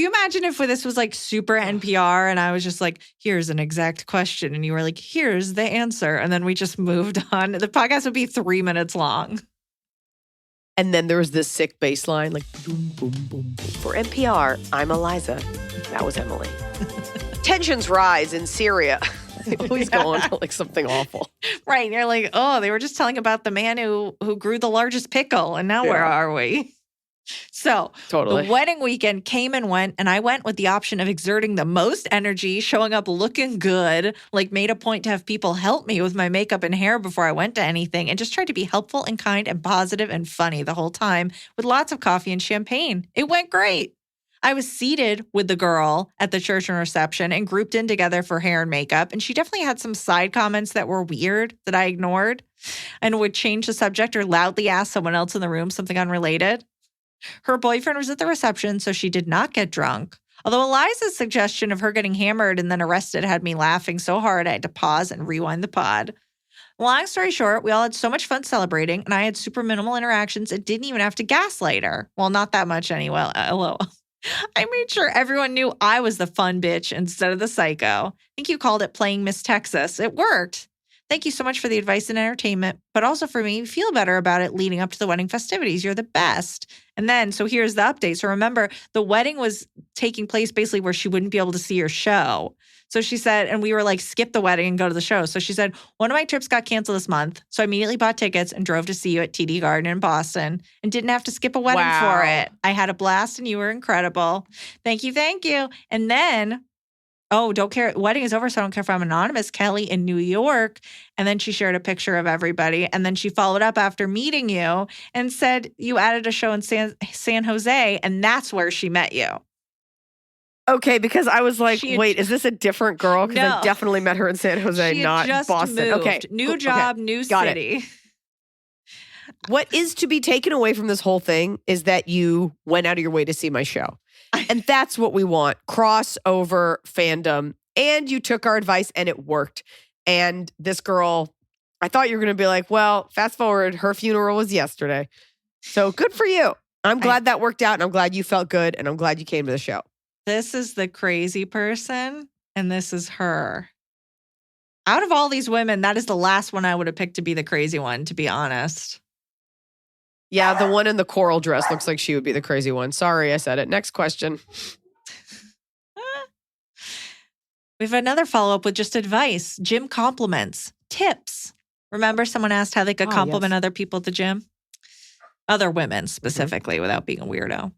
you imagine if this was like super NPR and I was just like, here's an exact question. And you were like, here's the answer. And then we just moved on. The podcast would be 3 minutes long. And then there was this sick bass line, like boom, boom, boom, boom. For NPR, I'm Iliza. That was Emily. Tensions rise in Syria. They always go on to like something awful. Right. And you're like, oh, they were just telling about the man who grew the largest pickle. And now where Yeah. are we? So Totally. the wedding weekend came and went, and I went with the option of exerting the most energy, showing up looking good, like made a point to have people help me with my makeup and hair before I went to anything, and just tried to be helpful and kind and positive and funny the whole time with lots of coffee and champagne. It went great. I was seated with the girl at the church and reception and grouped in together for hair and makeup. And she definitely had some side comments that were weird that I ignored and would change the subject or loudly ask someone else in the room something unrelated. Her boyfriend was at the reception, so she did not get drunk. Although Eliza's suggestion of her getting hammered and then arrested had me laughing so hard I had to pause and rewind the pod. Long story short, we all had so much fun celebrating, and I had super minimal interactions and didn't even have to gaslight her. Well, not that much anyway. LOL. I made sure everyone knew I was the fun bitch instead of the psycho. I think you called it playing Miss Texas. It worked. Thank you so much for the advice and entertainment, but also for me, feel better about it leading up to the wedding festivities. You're the best. And then, so here's the update. So remember, the wedding was taking place basically where she wouldn't be able to see her show. So she said, and we were like, skip the wedding and go to the show. So she said, one of my trips got canceled this month. So I immediately bought tickets and drove to see you at TD Garden in Boston and didn't have to skip a wedding for it. I had a blast and you were incredible. Thank you. Thank you. And then oh, don't care. Wedding is over, so I don't care if I'm anonymous. Kelly in New York. And then she shared a picture of everybody. And then she followed up after meeting you and said you added a show in San Jose, and that's where she met you. Okay, because I was like, wait, is this a different girl? Because No. I definitely met her in San Jose, She not just Boston. moved. Okay. New job, new Got city. It. What is to be taken away from this whole thing is that you went out of your way to see my show. And that's what we want. Crossover fandom. And you took our advice and it worked. And this girl, I thought you were going to be like, well, fast forward, her funeral was yesterday. So good for you. I'm glad that worked out and I'm glad you felt good and I'm glad you came to the show. This is the crazy person and this is her. Out of all these women, that is the last one I would have picked to be the crazy one, to be honest. Yeah, the one in the coral dress looks like she would be the crazy one. Sorry, I said it. Next question. We have another follow-up with just advice. Gym compliments. Tips. Remember someone asked how they could compliment other people at the gym? Other women specifically, without being a weirdo.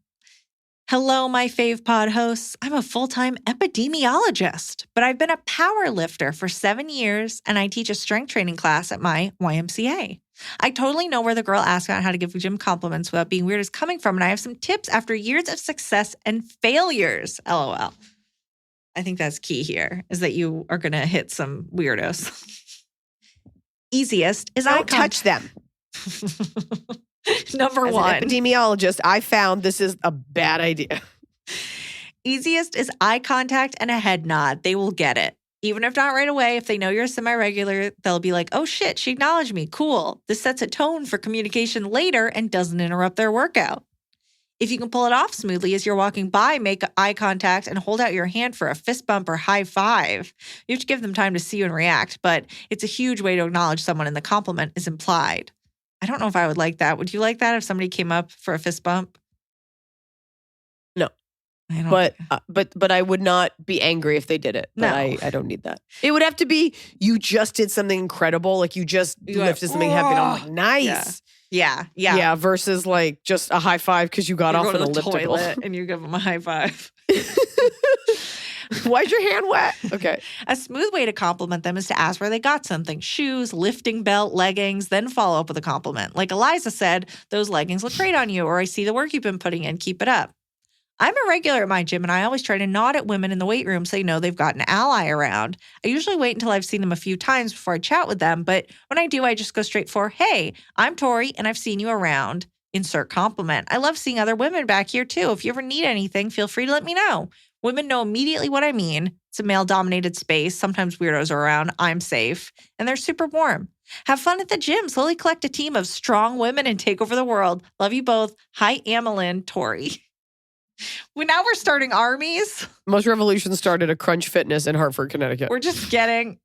Hello, my fave pod hosts. I'm a full-time epidemiologist, but I've been a power lifter for 7 years, and I teach a strength training class at my YMCA. I totally know where the girl asked about how to give gym compliments without being weird is coming from, and I have some tips after years of success and failures. LOL. I think that's key here, is that you are going to hit some weirdos. Easiest is don't touch them. Number As one. an epidemiologist, I found this is a bad idea. Easiest is eye contact and a head nod. They will get it. Even if not right away, if they know you're semi-regular, they'll be like, oh shit, she acknowledged me. Cool. This sets a tone for communication later and doesn't interrupt their workout. If you can pull it off smoothly as you're walking by, make eye contact and hold out your hand for a fist bump or high five. You have to give them time to see you and react, but it's a huge way to acknowledge someone and the compliment is implied. I don't know if I would like that. Would you like that if somebody came up for a fist bump? No. I don't But I would not be angry if they did it. But No. I don't need that. It would have to be you just did something incredible. Like you just lifted something heavy. And I'm like, nice. Yeah. Yeah, versus like just a high five because you got You off go an to the elliptical. toilet and you give them a high five. Why's your hand wet? Okay. A smooth way to compliment them is to ask where they got something. Shoes, lifting belt, leggings, then follow up with a compliment. Like Iliza said, those leggings look great on you, or I see the work you've been putting in. Keep it up. I'm a regular at my gym, and I always try to nod at women in the weight room so they know they've got an ally around. I usually wait until I've seen them a few times before I chat with them, but when I do, I just go straight for, hey, I'm Tori, and I've seen you around. Insert compliment. I love seeing other women back here, too. If you ever need anything, feel free to let me know. Women know immediately what I mean. It's a male-dominated space. Sometimes weirdos are around. I'm safe. And they're super warm. Have fun at the gym. Slowly collect a team of strong women and take over the world. Love you both. Hi, Amelin, Tori. Now we're starting armies. Most revolutions started at Crunch Fitness in Hartford, Connecticut. We're just getting,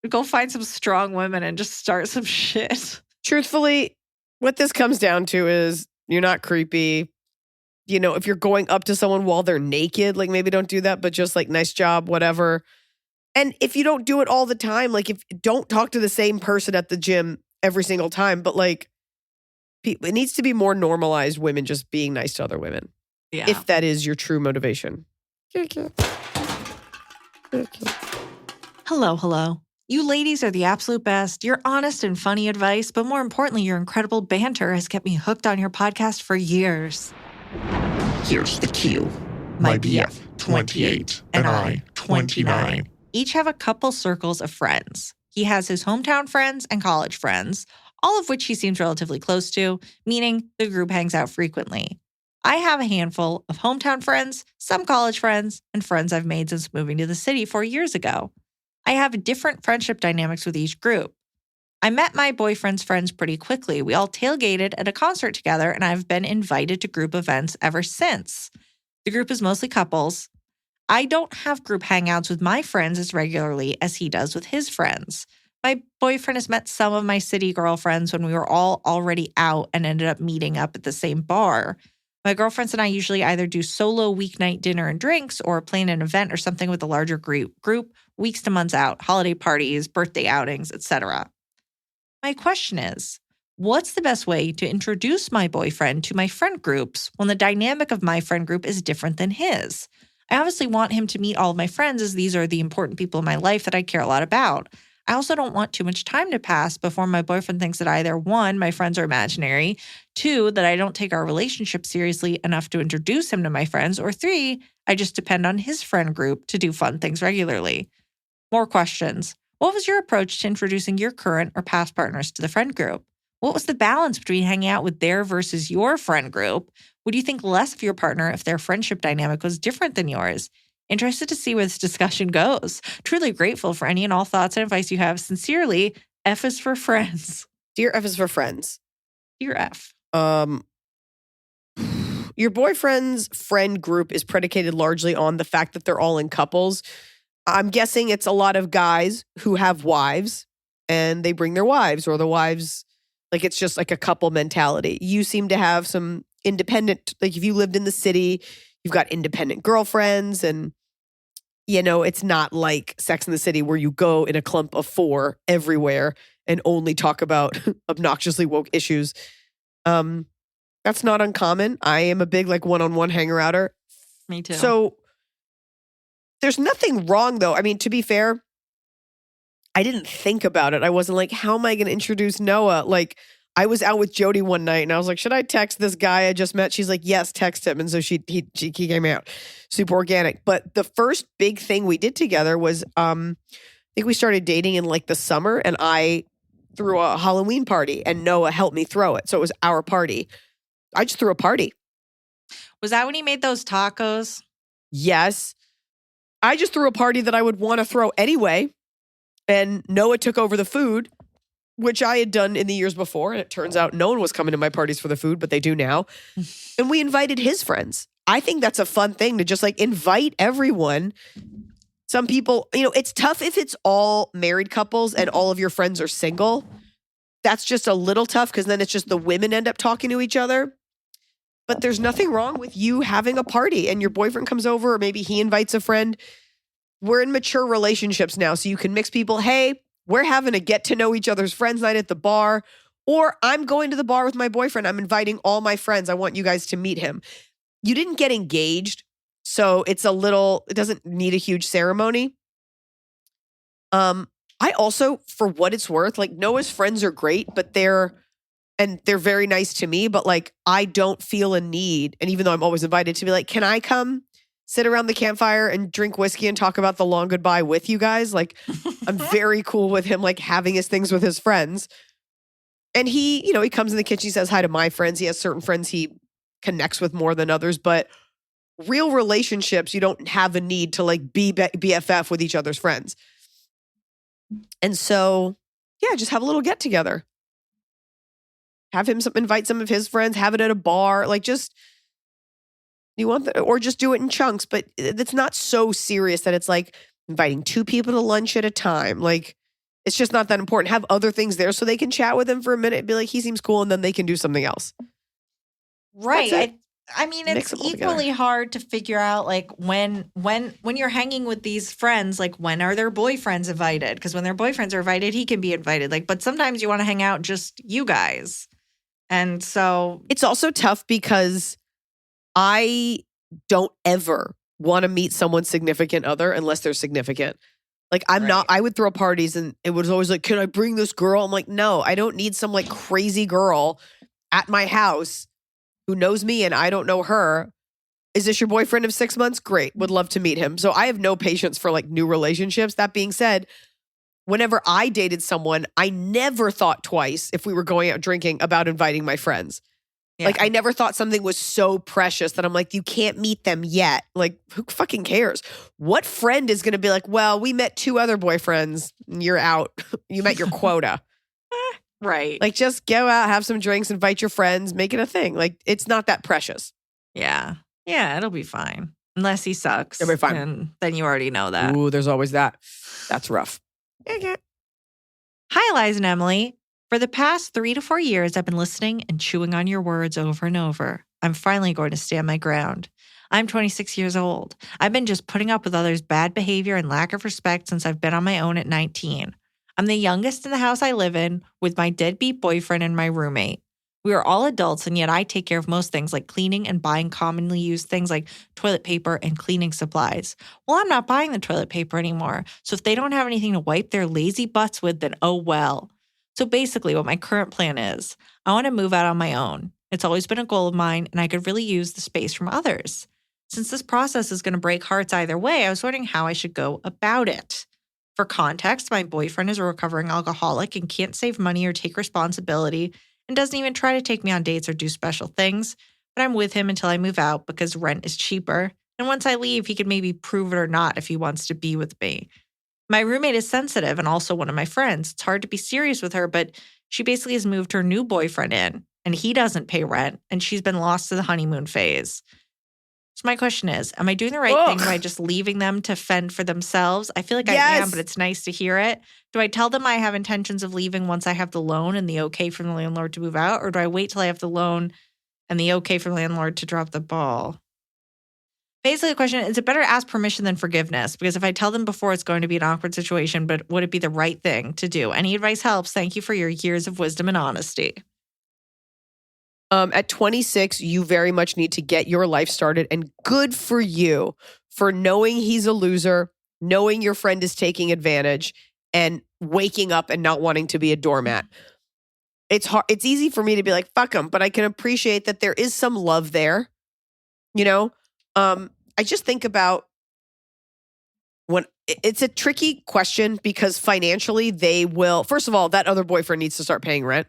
go find some strong women and just start some shit. Truthfully, what this comes down to is you're not creepy. You know, if you're going up to someone while they're naked, like maybe don't do that, but just like nice job, whatever. And if you don't do it all the time, like don't talk to the same person at the gym every single time, but like it needs to be more normalized, women just being nice to other women. Yeah. If that is your true motivation. Hello. You ladies are the absolute best. Your honest and funny advice, but more importantly, your incredible banter has kept me hooked on your podcast for years. Here's the cue. My BF, 28, and I, 29. Each have a couple circles of friends. He has his hometown friends and college friends, all of which he seems relatively close to, meaning the group hangs out frequently. I have a handful of hometown friends, some college friends, and friends I've made since moving to the city 4 years ago. I have different friendship dynamics with each group. I met my boyfriend's friends pretty quickly. We all tailgated at a concert together, and I've been invited to group events ever since. The group is mostly couples. I don't have group hangouts with my friends as regularly as he does with his friends. My boyfriend has met some of my city girlfriends when we were all already out and ended up meeting up at the same bar. My girlfriends and I usually either do solo weeknight dinner and drinks or plan an event or something with a larger group weeks to months out, holiday parties, birthday outings, etc. My question is, what's the best way to introduce my boyfriend to my friend groups when the dynamic of my friend group is different than his? I obviously want him to meet all of my friends as these are the important people in my life that I care a lot about. I also don't want too much time to pass before my boyfriend thinks that either 1, my friends are imaginary, 2, that I don't take our relationship seriously enough to introduce him to my friends, or 3, I just depend on his friend group to do fun things regularly. More questions. What was your approach to introducing your current or past partners to the friend group? What was the balance between hanging out with their versus your friend group? Would you think less of your partner if their friendship dynamic was different than yours? Interested to see where this discussion goes. Truly grateful for any and all thoughts and advice you have. Sincerely, F is for friends. Dear F is for friends. Dear F. Your boyfriend's friend group is predicated largely on the fact that they're all in couples. I'm guessing it's a lot of guys who have wives and they bring their wives, or the wives, like it's just like a couple mentality. You seem to have some independent, like if you lived in the city, you've got independent girlfriends, and it's not like Sex in the City where you go in a clump of 4 everywhere and only talk about obnoxiously woke issues. That's not uncommon. I am a big like one-on-one hanger-outer. Me too. So there's nothing wrong though. I mean, to be fair, I didn't think about it. I wasn't like, how am I going to introduce Noah? Like, I was out with Jody one night and I was like, should I text this guy I just met? She's like, yes, text him. And so he came out super organic. But the first big thing we did together was, I think we started dating in like the summer, and I threw a Halloween party and Noah helped me throw it. So it was our party. I just threw a party. Was that when he made those tacos? Yes. I just threw a party that I would want to throw anyway. And Noah took over the food, which I had done in the years before. And it turns out no one was coming to my parties for the food, but they do now. And we invited his friends. I think that's a fun thing to just like invite everyone. Some people, it's tough if it's all married couples and all of your friends are single. That's just a little tough because then it's just the women end up talking to each other. But there's nothing wrong with you having a party and your boyfriend comes over, or maybe he invites a friend. We're in mature relationships now, so you can mix people. Hey, we're having a get to know each other's friends night at the bar, or I'm going to the bar with my boyfriend. I'm inviting all my friends. I want you guys to meet him. You didn't get engaged, so it doesn't need a huge ceremony. I also, for what it's worth, like Noah's friends are great, but they're very nice to me, but like I don't feel a need. And even though I'm always invited to be like, can I come sit around the campfire and drink whiskey and talk about the long goodbye with you guys? Like I'm very cool with him, like having his things with his friends. And he comes in the kitchen, he says hi to my friends. He has certain friends he connects with more than others, but real relationships, you don't have a need to like be BFF with each other's friends. And so, yeah, just have a little get together. Have him invite some of his friends, have it at a bar, like just, or just do it in chunks, but it's not so serious that it's like inviting 2 people to lunch at a time. Like, it's just not that important. Have other things there so they can chat with him for a minute and be like, he seems cool, and then they can do something else. Right. I mean, it's equally hard to figure out like when you're hanging with these friends, like when are their boyfriends invited? Because when their boyfriends are invited, he can be invited. Like, but sometimes you want to hang out just you guys. And so it's also tough because I don't ever want to meet someone's significant other unless they're significant. Like I would throw parties and it was always like, can I bring this girl? I'm like, no, I don't need some like crazy girl at my house who knows me and I don't know her. Is this your boyfriend of 6 months? Great. Would love to meet him. So I have no patience for like new relationships. That being said, whenever I dated someone, I never thought twice if we were going out drinking about inviting my friends. Yeah. Like I never thought something was so precious that I'm like, you can't meet them yet. Like who fucking cares? What friend is going to be like, well, we met 2 other boyfriends and you're out. You met your quota. Right. Like just go out, have some drinks, invite your friends, make it a thing. Like it's not that precious. Yeah. Yeah, it'll be fine. Unless he sucks. It'll be fine. And then you already know that. Ooh, there's always that. That's rough. Okay. Hi, Eliza and Emily. For the past 3 to 4 years, I've been listening and chewing on your words over and over. I'm finally going to stand my ground. I'm 26 years old. I've been just putting up with others' bad behavior and lack of respect since I've been on my own at 19. I'm the youngest in the house I live in with my deadbeat boyfriend and my roommate. We are all adults, and yet I take care of most things like cleaning and buying commonly used things like toilet paper and cleaning supplies. Well, I'm not buying the toilet paper anymore, so if they don't have anything to wipe their lazy butts with, then oh well. So basically what my current plan is, I want to move out on my own. It's always been a goal of mine, and I could really use the space from others. Since this process is going to break hearts either way, I was wondering how I should go about it. For context, my boyfriend is a recovering alcoholic and can't save money or take responsibility and doesn't even try to take me on dates or do special things, but I'm with him until I move out because rent is cheaper. And once I leave, he can maybe prove it or not if he wants to be with me. My roommate is sensitive and also one of my friends. It's hard to be serious with her, but she basically has moved her new boyfriend in, and he doesn't pay rent, and she's been lost to the honeymoon phase. So my question is, am I doing the right thing by just leaving them to fend for themselves? I feel like I am, but it's nice to hear it. Do I tell them I have intentions of leaving once I have the loan and the okay from the landlord to move out? Or do I wait till I have the loan and the okay from the landlord to drop the ball? Basically, the question is it better to ask permission than forgiveness? Because if I tell them before, it's going to be an awkward situation, but would it be the right thing to do? Any advice helps. Thank you for your years of wisdom and honesty. At 26, you very much need to get your life started, and good for you for knowing he's a loser, knowing your friend is taking advantage, and waking up and not wanting to be a doormat. It's hard. It's easy for me to be like, fuck him, but I can appreciate that there is some love there. You know, I just think about when it's a tricky question because financially they will, first of all, that other boyfriend needs to start paying rent.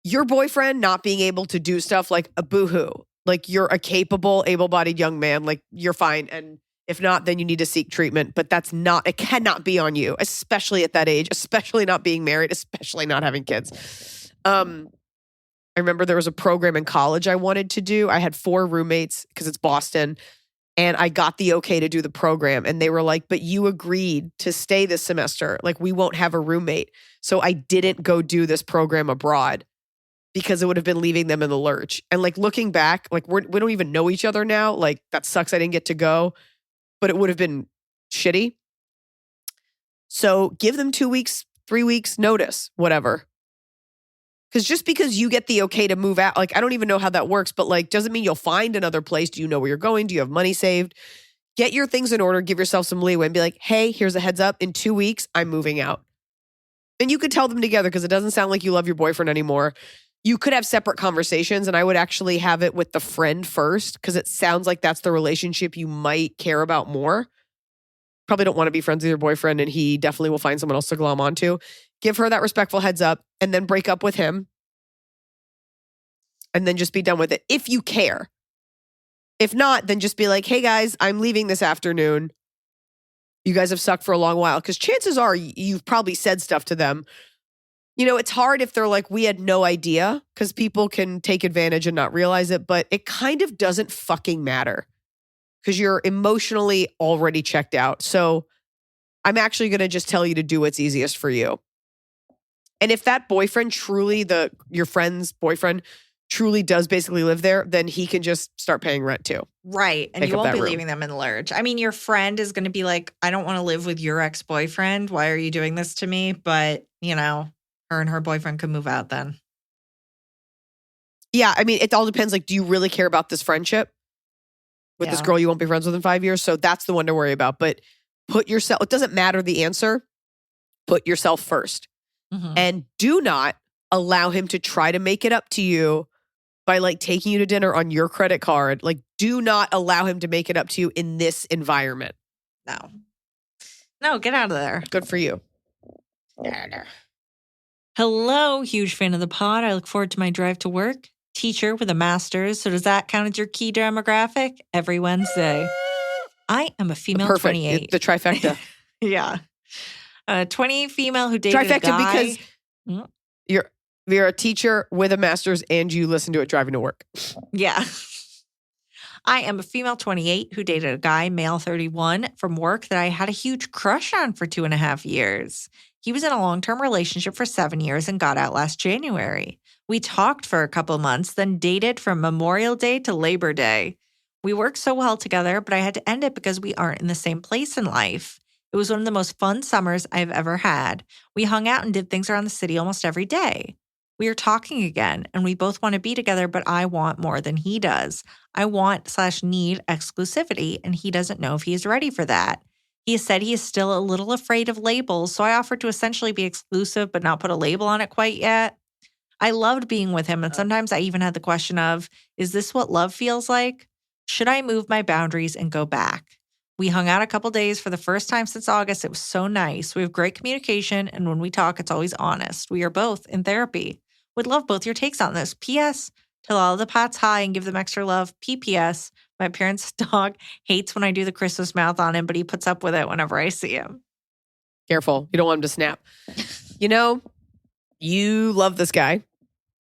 Your boyfriend not being able to do stuff like a boohoo, like you're a capable, able-bodied young man, like you're fine. And if not, then you need to seek treatment. But it cannot be on you, especially at that age, especially not being married, especially not having kids. I remember there was a program in college I wanted to do. I had 4 roommates because it's Boston. And I got the okay to do the program. And they were like, but you agreed to stay this semester. Like, we won't have a roommate. So I didn't go do this program abroad because it would have been leaving them in the lurch. And like looking back, like we don't even know each other now. Like that sucks I didn't get to go, but it would have been shitty. So give them 2 weeks, 3 weeks notice, whatever. Because just because you get the okay to move out, like I don't even know how that works, but like doesn't mean you'll find another place. Do you know where you're going? Do you have money saved? Get your things in order, give yourself some leeway and be like, hey, here's a heads up. In 2 weeks, I'm moving out. And you could tell them together because it doesn't sound like you love your boyfriend anymore. You could have separate conversations, and I would actually have it with the friend first because it sounds like that's the relationship you might care about more. Probably don't want to be friends with your boyfriend, and he definitely will find someone else to glom onto. Give her that respectful heads up, and then break up with him, and then just be done with it if you care. If not, then just be like, hey guys, I'm leaving this afternoon. You guys have sucked for a long while, because chances are you've probably said stuff to them. You know, it's hard if they're like, we had no idea, because people can take advantage and not realize it, but it kind of doesn't fucking matter because you're emotionally already checked out. So I'm actually going to just tell you to do what's easiest for you. And if that boyfriend truly, your friend's boyfriend truly does basically live there, then he can just start paying rent too. Right. And you won't be leaving them in the lurch. I mean, your friend is going to be like, I don't want to live with your ex-boyfriend. Why are you doing this to me? But, you know, her and her boyfriend could move out then. Yeah. I mean, it all depends. Like, do you really care about this friendship with this girl you won't be friends with in 5 years? So that's the one to worry about. But it doesn't matter the answer. Put yourself first. Mm-hmm. And do not allow him to try to make it up to you by like taking you to dinner on your credit card. Like, do not allow him to make it up to you in this environment. No, get out of there. Good for you. Hello, huge fan of the pod. I look forward to my drive to work. Teacher with a master's. So does that count as your key demographic? Every Wednesday. I am a female. Perfect. 28. The trifecta. Yeah. 28 female who dated a guy. Because you're a teacher with a master's and you listen to it driving to work. Yeah. I am a female 28 who dated a guy, male 31, from work that I had a huge crush on for 2.5 years. He was in a long-term relationship for 7 years and got out last January. We talked for a couple months, then dated from Memorial Day to Labor Day. We worked so well together, but I had to end it because we aren't in the same place in life. It was one of the most fun summers I've ever had. We hung out and did things around the city almost every day. We are talking again, and we both want to be together, but I want more than he does. I want/need exclusivity, and he doesn't know if he is ready for that. He has said he is still a little afraid of labels, so I offered to essentially be exclusive but not put a label on it quite yet. I loved being with him, and sometimes I even had the question of, is this what love feels like? Should I move my boundaries and go back? We hung out a couple days for the first time since August. It was so nice. We have great communication, and when we talk, it's always honest. We are both in therapy. Would love both your takes on this. P.S. Tell all the Pats hi and give them extra love. P.P.S. My parents' dog hates when I do the Christmas mouth on him, but he puts up with it whenever I see him. Careful. You don't want him to snap. You know, you love this guy.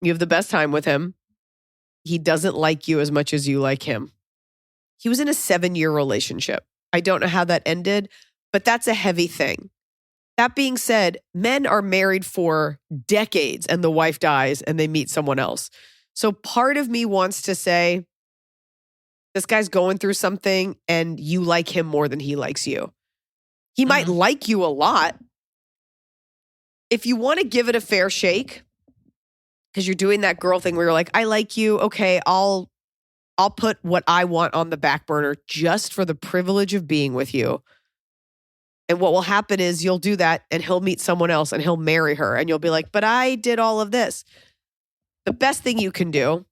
You have the best time with him. He doesn't like you as much as you like him. He was in a 7-year relationship. I don't know how that ended, but that's a heavy thing. That being said, men are married for decades and the wife dies and they meet someone else. So part of me wants to say, this guy's going through something and you like him more than he likes you. He might like you a lot. If you want to give it a fair shake, because you're doing that girl thing where you're like, I like you. Okay, I'll put what I want on the back burner just for the privilege of being with you. And what will happen is you'll do that and he'll meet someone else and he'll marry her. And you'll be like, but I did all of this. The best thing you can do,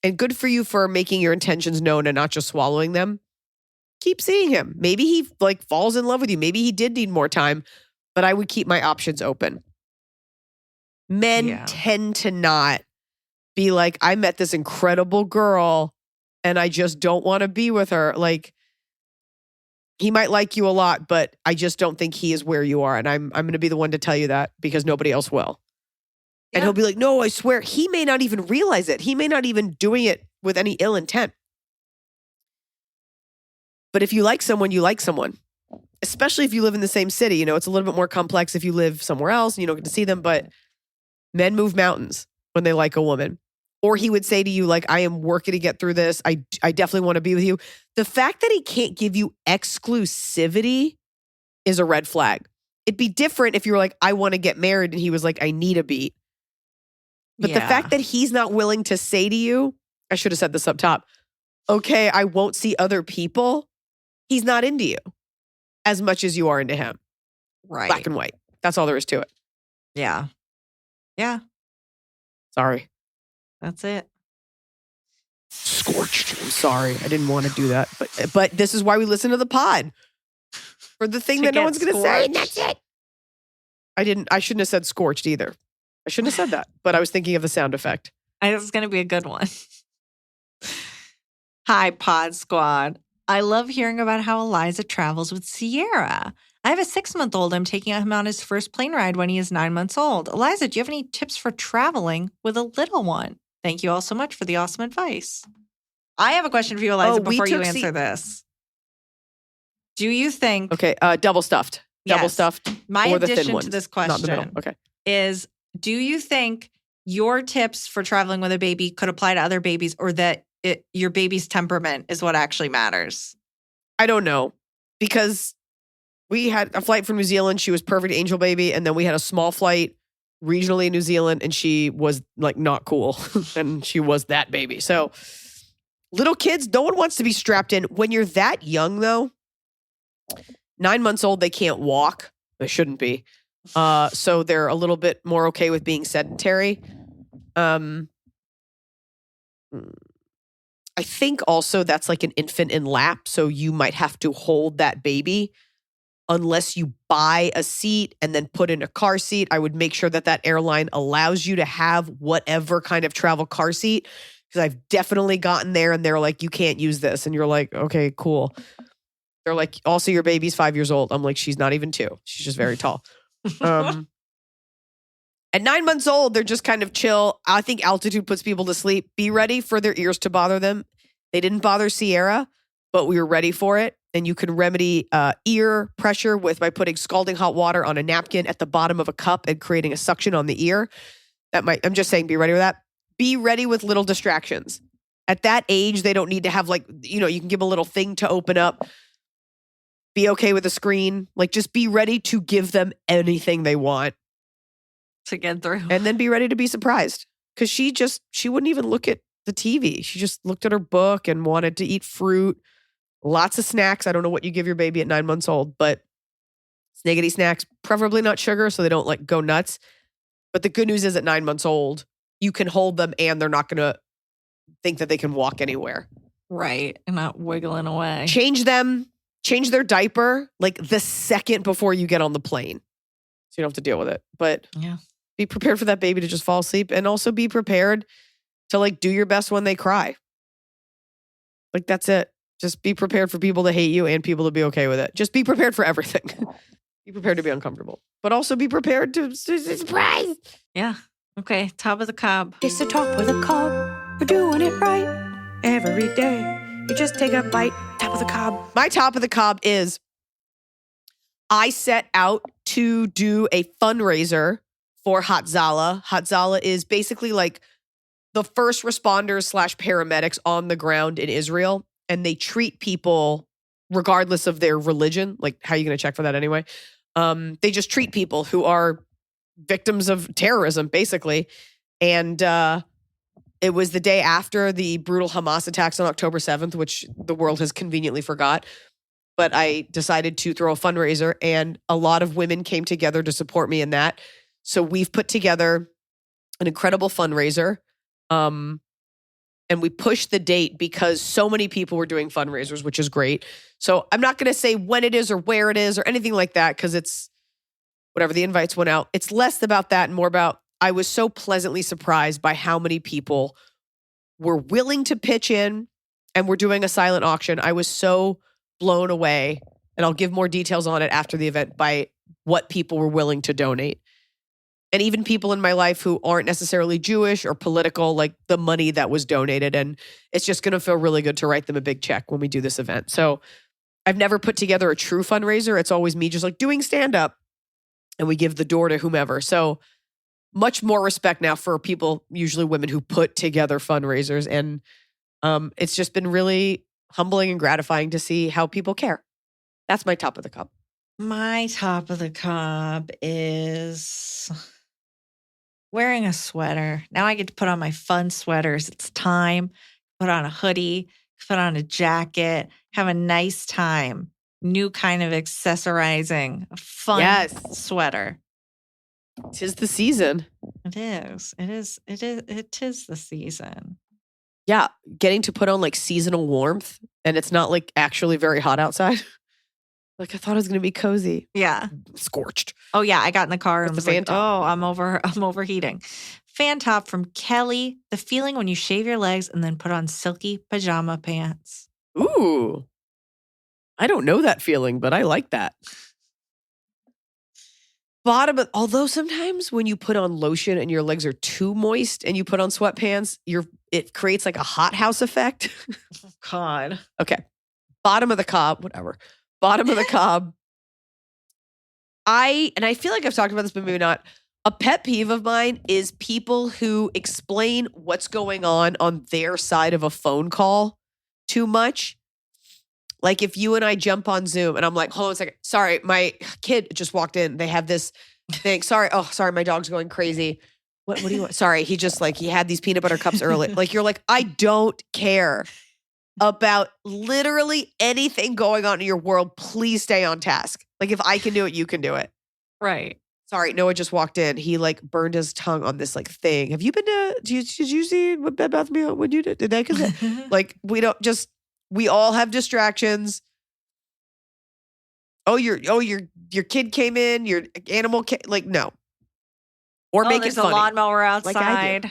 and good for you for making your intentions known and not just swallowing them, keep seeing him. Maybe he falls in love with you. Maybe he did need more time, but I would keep my options open. Men tend to not be like, I met this incredible girl and I just don't want to be with her. Like, he might like you a lot, but I just don't think he is where you are. And I'm going to be the one to tell you that because nobody else will. Yeah. And he'll be like, no, I swear. He may not even realize it. He may not even doing it with any ill intent. But if you like someone, you like someone. Especially if you live in the same city. You know, it's a little bit more complex if you live somewhere else and you don't get to see them. But men move mountains when they like a woman. Or he would say to you, like, I am working to get through this. I definitely want to be with you. The fact that he can't give you exclusivity is a red flag. It'd be different if you were like, I want to get married. And he was like, I need a beat. But the fact that he's not willing to say to you, I should have said this up top, okay, I won't see other people. He's not into you as much as you are into him. Right. Black and white. That's all there is to it. Yeah. Yeah. Sorry. That's it. Scorched. I'm sorry. I didn't want to do that. But this is why we listen to the pod. For the thing that no one's going to say. And that's it. I shouldn't have said scorched either. I shouldn't have said that. But I was thinking of the sound effect. This is going to be a good one. Hi, Pod Squad. I love hearing about how Iliza travels with Sierra. I have a 6-month-old. I'm taking him on his first plane ride when he is 9 months old. Iliza, do you have any tips for traveling with a little one? Thank you all so much for the awesome advice. I have a question for you, Iliza, before you answer this. Do you think... Okay, double stuffed. Yes. Double stuffed My or the thin addition ones. to this Not the middle. question Okay. is, do you think your tips for traveling with a baby could apply to other babies, or that your baby's temperament is what actually matters? I don't know. Because we had a flight from New Zealand. She was perfect angel baby. And then we had a small flight regionally in New Zealand. And she was like not cool. And she was that baby. So little kids, no one wants to be strapped in. When you're that young though, 9 months old, they can't walk. They shouldn't be. So they're a little bit more okay with being sedentary. I think also that's like an infant in lap. So you might have to hold that baby unless you buy a seat and then put in a car seat. I would make sure that that airline allows you to have whatever kind of travel car seat. Because I've definitely gotten there and they're like, you can't use this. And you're like, okay, cool. They're like, also your baby's 5 years old. I'm like, she's not even 2. She's just very tall. At 9 months old, they're just kind of chill. I think altitude puts people to sleep. Be ready for their ears to bother them. They didn't bother Sierra, but we were ready for it. And you can remedy ear pressure by putting scalding hot water on a napkin at the bottom of a cup and creating a suction on the ear. I'm just saying, be ready with that. Be ready with little distractions. At that age, they don't need to have you can give a little thing to open up. Be okay with a screen. Just be ready to give them anything they want. To get through. And then be ready to be surprised. because she wouldn't even look at the TV. She just looked at her book and wanted to eat fruit, lots of snacks. I don't know what you give your baby at 9 months old, but snaggety snacks, preferably not sugar so they don't like go nuts. But the good news is at 9 months old, you can hold them and they're not going to think that they can walk anywhere. Right. And not wiggling away. Change their diaper like the second before you get on the plane. So you don't have to deal with it. But yeah, be prepared for that baby to just fall asleep, and also be prepared to like do your best when they cry. Like that's it. Just be prepared for people to hate you and people to be okay with it. Just be prepared for everything. Be prepared to be uncomfortable, but also be prepared to surprise. Yeah. Okay. Top of the cob. It's the top of the cob. We're doing it right every day. You just take a bite. Top of the cob. My top of the cob is I set out to do a fundraiser for Hatzalah. Hatzalah is basically like the first responders / paramedics on the ground in Israel. And they treat people regardless of their religion. Like, how are you going to check for that anyway? They just treat people who are victims of terrorism, basically. And it was the day after the brutal Hamas attacks on October 7th, which the world has conveniently forgot. But I decided to throw a fundraiser, and a lot of women came together to support me in that. So we've put together an incredible fundraiser. And we pushed the date because so many people were doing fundraisers, which is great. So I'm not going to say when it is or where it is or anything like that, because it's whatever, the invites went out. It's less about that and more about, I was so pleasantly surprised by how many people were willing to pitch in, and we're doing a silent auction. I was so blown away, and I'll give more details on it after the event, by what people were willing to donate. And even people in my life who aren't necessarily Jewish or political, like the money that was donated. And it's just going to feel really good to write them a big check when we do this event. So I've never put together a true fundraiser. It's always me just like doing stand-up, and we give the door to whomever. So much more respect now for people, usually women, who put together fundraisers. And it's just been really humbling and gratifying to see how people care. That's my top of the cup. My top of the cob is wearing a sweater. Now I get to put on my fun sweaters. It's time. Put on a hoodie, put on a jacket, have a nice time. New kind of accessorizing, a fun sweater. 'Tis the season. It is. It is the season. Yeah. Getting to put on like seasonal warmth, and it's not like actually very hot outside. Like, I thought it was going to be cozy. Yeah. Scorched. Oh, yeah. I got in the car and was the fan like, top? I'm overheating. Fan top from Kelly. The feeling when you shave your legs and then put on silky pajama pants. Ooh. I don't know that feeling, but I like that. Although sometimes when you put on lotion and your legs are too moist and you put on sweatpants, it creates like a hothouse effect. Oh, God. Okay. Bottom of the cob, whatever. Bottom of the cob. I feel like I've talked about this, but maybe not. A pet peeve of mine is people who explain what's going on their side of a phone call too much. Like if you and I jump on Zoom and I'm like, hold on a second. Sorry, my kid just walked in. They have this thing. Sorry. Oh, sorry. My dog's going crazy. What do you want? Sorry. He had these peanut butter cups early. Like, you're like, I don't care about literally anything going on in your world. Please stay on task. Like, if I can do it, you can do it. Right. Sorry, Noah just walked in. He like burned his tongue on this like thing. Have you been to, did you see what Bed Bath & Beyond, when you did that? Because like, we all have distractions. Your kid came in, your animal like, no. Or make it there's funny. a lawnmower outside. Like I do.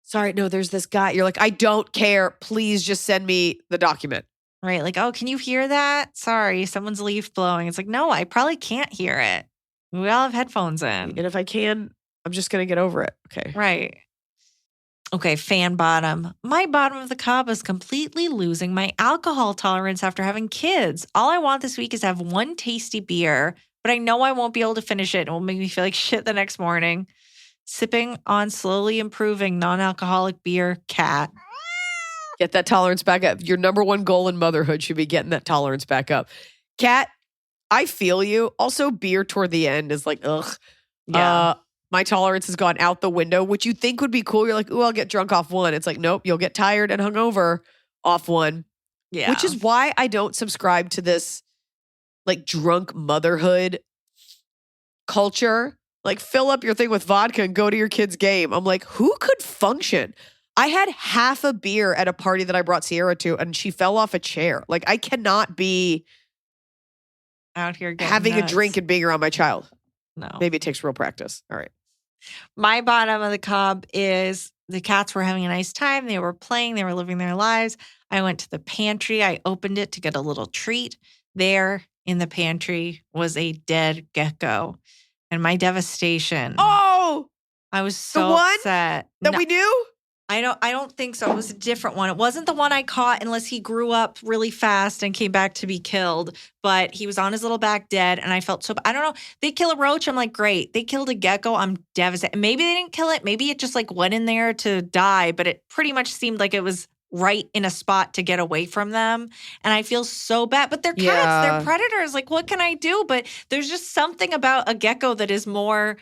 Sorry, no, there's this guy. You're like, I don't care. Please just send me the document. Right. Like, oh, can you hear that? Sorry, someone's leaf blowing. It's like, no, I probably can't hear it. We all have headphones in. And if I can, I'm just going to get over it. Okay. Right. Okay, fan bottom. My bottom of the cob is completely losing my alcohol tolerance after having kids. All I want this week is to have one tasty beer, but I know I won't be able to finish it. It will make me feel like shit the next morning. Sipping on slowly improving non-alcoholic beer, Cat. Get that tolerance back up. Your number one goal in motherhood should be getting that tolerance back up. Kat, I feel you. Also, beer toward the end is like, ugh. Yeah. my tolerance has gone out the window, which you think would be cool. You're like, ooh, I'll get drunk off one. It's like, nope, you'll get tired and hungover off one. Yeah. Which is why I don't subscribe to this like drunk motherhood culture. Like, fill up your thing with vodka and go to your kid's game. I'm like, who could function? I had half a beer at a party that I brought Sierra to, and she fell off a chair. Like, I cannot be out here having nuts. a drink and being around my child. No. Maybe it takes real practice. All right. My bottom of the cup is the cats were having a nice time. They were playing. They were living their lives. I went to the pantry. I opened it to get a little treat. There in the pantry was a dead gecko. And my devastation. Oh! I was so the one upset. That we knew? I don't think so. It was a different one. It wasn't the one I caught unless he grew up really fast and came back to be killed. But he was on his little back dead, and I felt so. I don't know. They kill a roach. I'm like, great. They killed a gecko. I'm devastated. Maybe they didn't kill it. Maybe it just like went in there to die. But it pretty much seemed like it was right in a spot to get away from them. And I feel so bad. But they're cats. Yeah. They're predators. Like, what can I do? But there's just something about a gecko that is more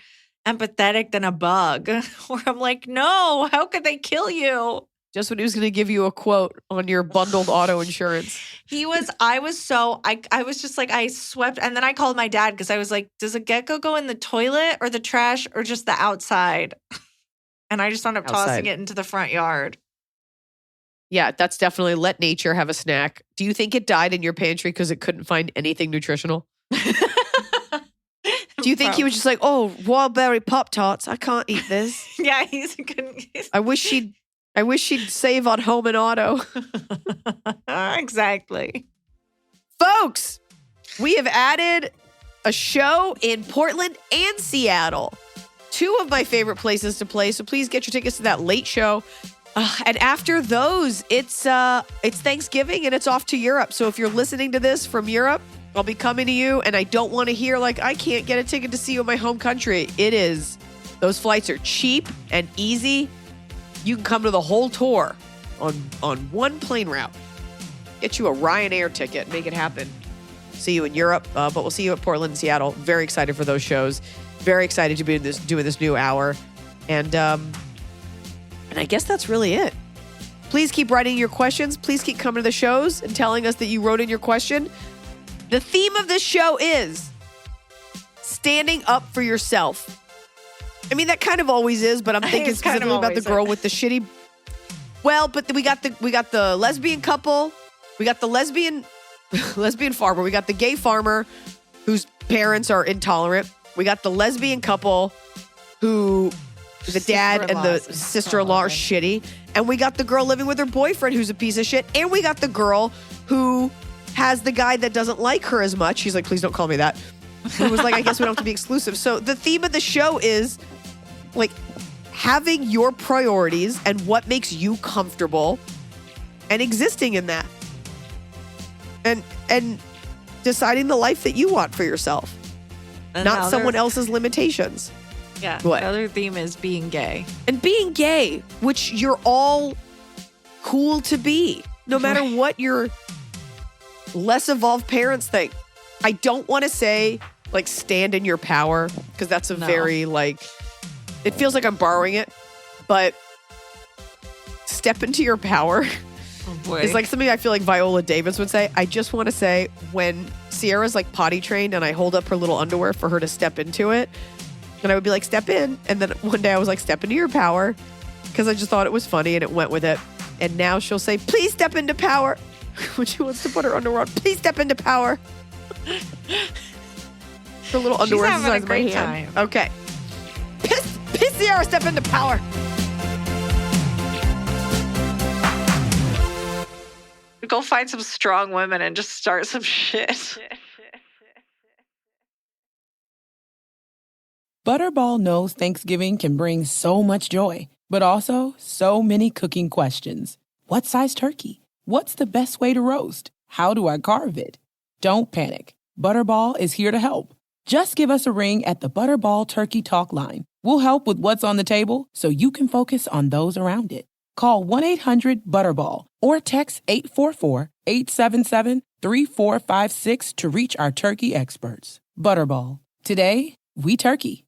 empathetic than a bug, where I'm like, no, how could they kill you? Just when he was going to give you a quote on your bundled auto insurance. I was just like, I swept. And then I called my dad because I was like, does a gecko go in the toilet or the trash or just the outside? And I just wound up tossing it into the front yard. Yeah, that's definitely let nature have a snack. Do you think it died in your pantry because it couldn't find anything nutritional? Do you think he was just like, oh, wildberry Pop-Tarts, I can't eat this? Yeah, I wish she'd save on home and auto. Exactly. Folks, we have added a show in Portland and Seattle. Two of my favorite places to play, so please get your tickets to that late show. And after those, it's Thanksgiving and it's off to Europe. So if you're listening to this from Europe, I'll be coming to you, and I don't want to hear like, I can't get a ticket to see you in my home country. It is. Those flights are cheap and easy. You can come to the whole tour on one plane route. Get you a Ryanair ticket, make it happen. See you in Europe, but we'll see you at Portland and Seattle. Very excited for those shows. Very excited to be doing this new hour. And I guess that's really it. Please keep writing your questions. Please keep coming to the shows and telling us that you wrote in your question. The theme of this show is standing up for yourself. I mean, that kind of always is, but I'm thinking specifically about the girl with the shitty. Well, but we got the lesbian couple. We got the lesbian farmer. We got the gay farmer whose parents are intolerant. We got the lesbian couple who the dad and the sister-in-law are shitty. And we got the girl living with her boyfriend who's a piece of shit. And we got the girl who has the guy that doesn't like her as much. He's like, please don't call me that. It was like, I guess we don't have to be exclusive. So the theme of the show is like having your priorities and what makes you comfortable and existing in that. And deciding the life that you want for yourself. Not someone else's limitations. Yeah. What? The other theme is being gay. And being gay, which you're all cool to be, no matter what your less evolved parents think. I don't want to say like stand in your power because that's a very like, it feels like I'm borrowing it, but step into your power is like something I feel like Viola Davis would say. I just want to say when Sierra's like potty trained and I hold up her little underwear for her to step into it, and I would be like, step in. And then one day I was like, step into your power because I just thought it was funny and it went with it. And now she'll say, please step into power. When she wants to put her underwear on, please step into power. Her little underwear is the size of my hand. Okay. Piss Sierra, step into power. Go find some strong women and just start some shit. Butterball knows Thanksgiving can bring so much joy, but also so many cooking questions. What size turkey? What's the best way to roast? How do I carve it? Don't panic. Butterball is here to help. Just give us a ring at the Butterball Turkey Talk line. We'll help with what's on the table so you can focus on those around it. Call 1-800-BUTTERBALL or text 844-877-3456 to reach our turkey experts. Butterball. Today, we turkey.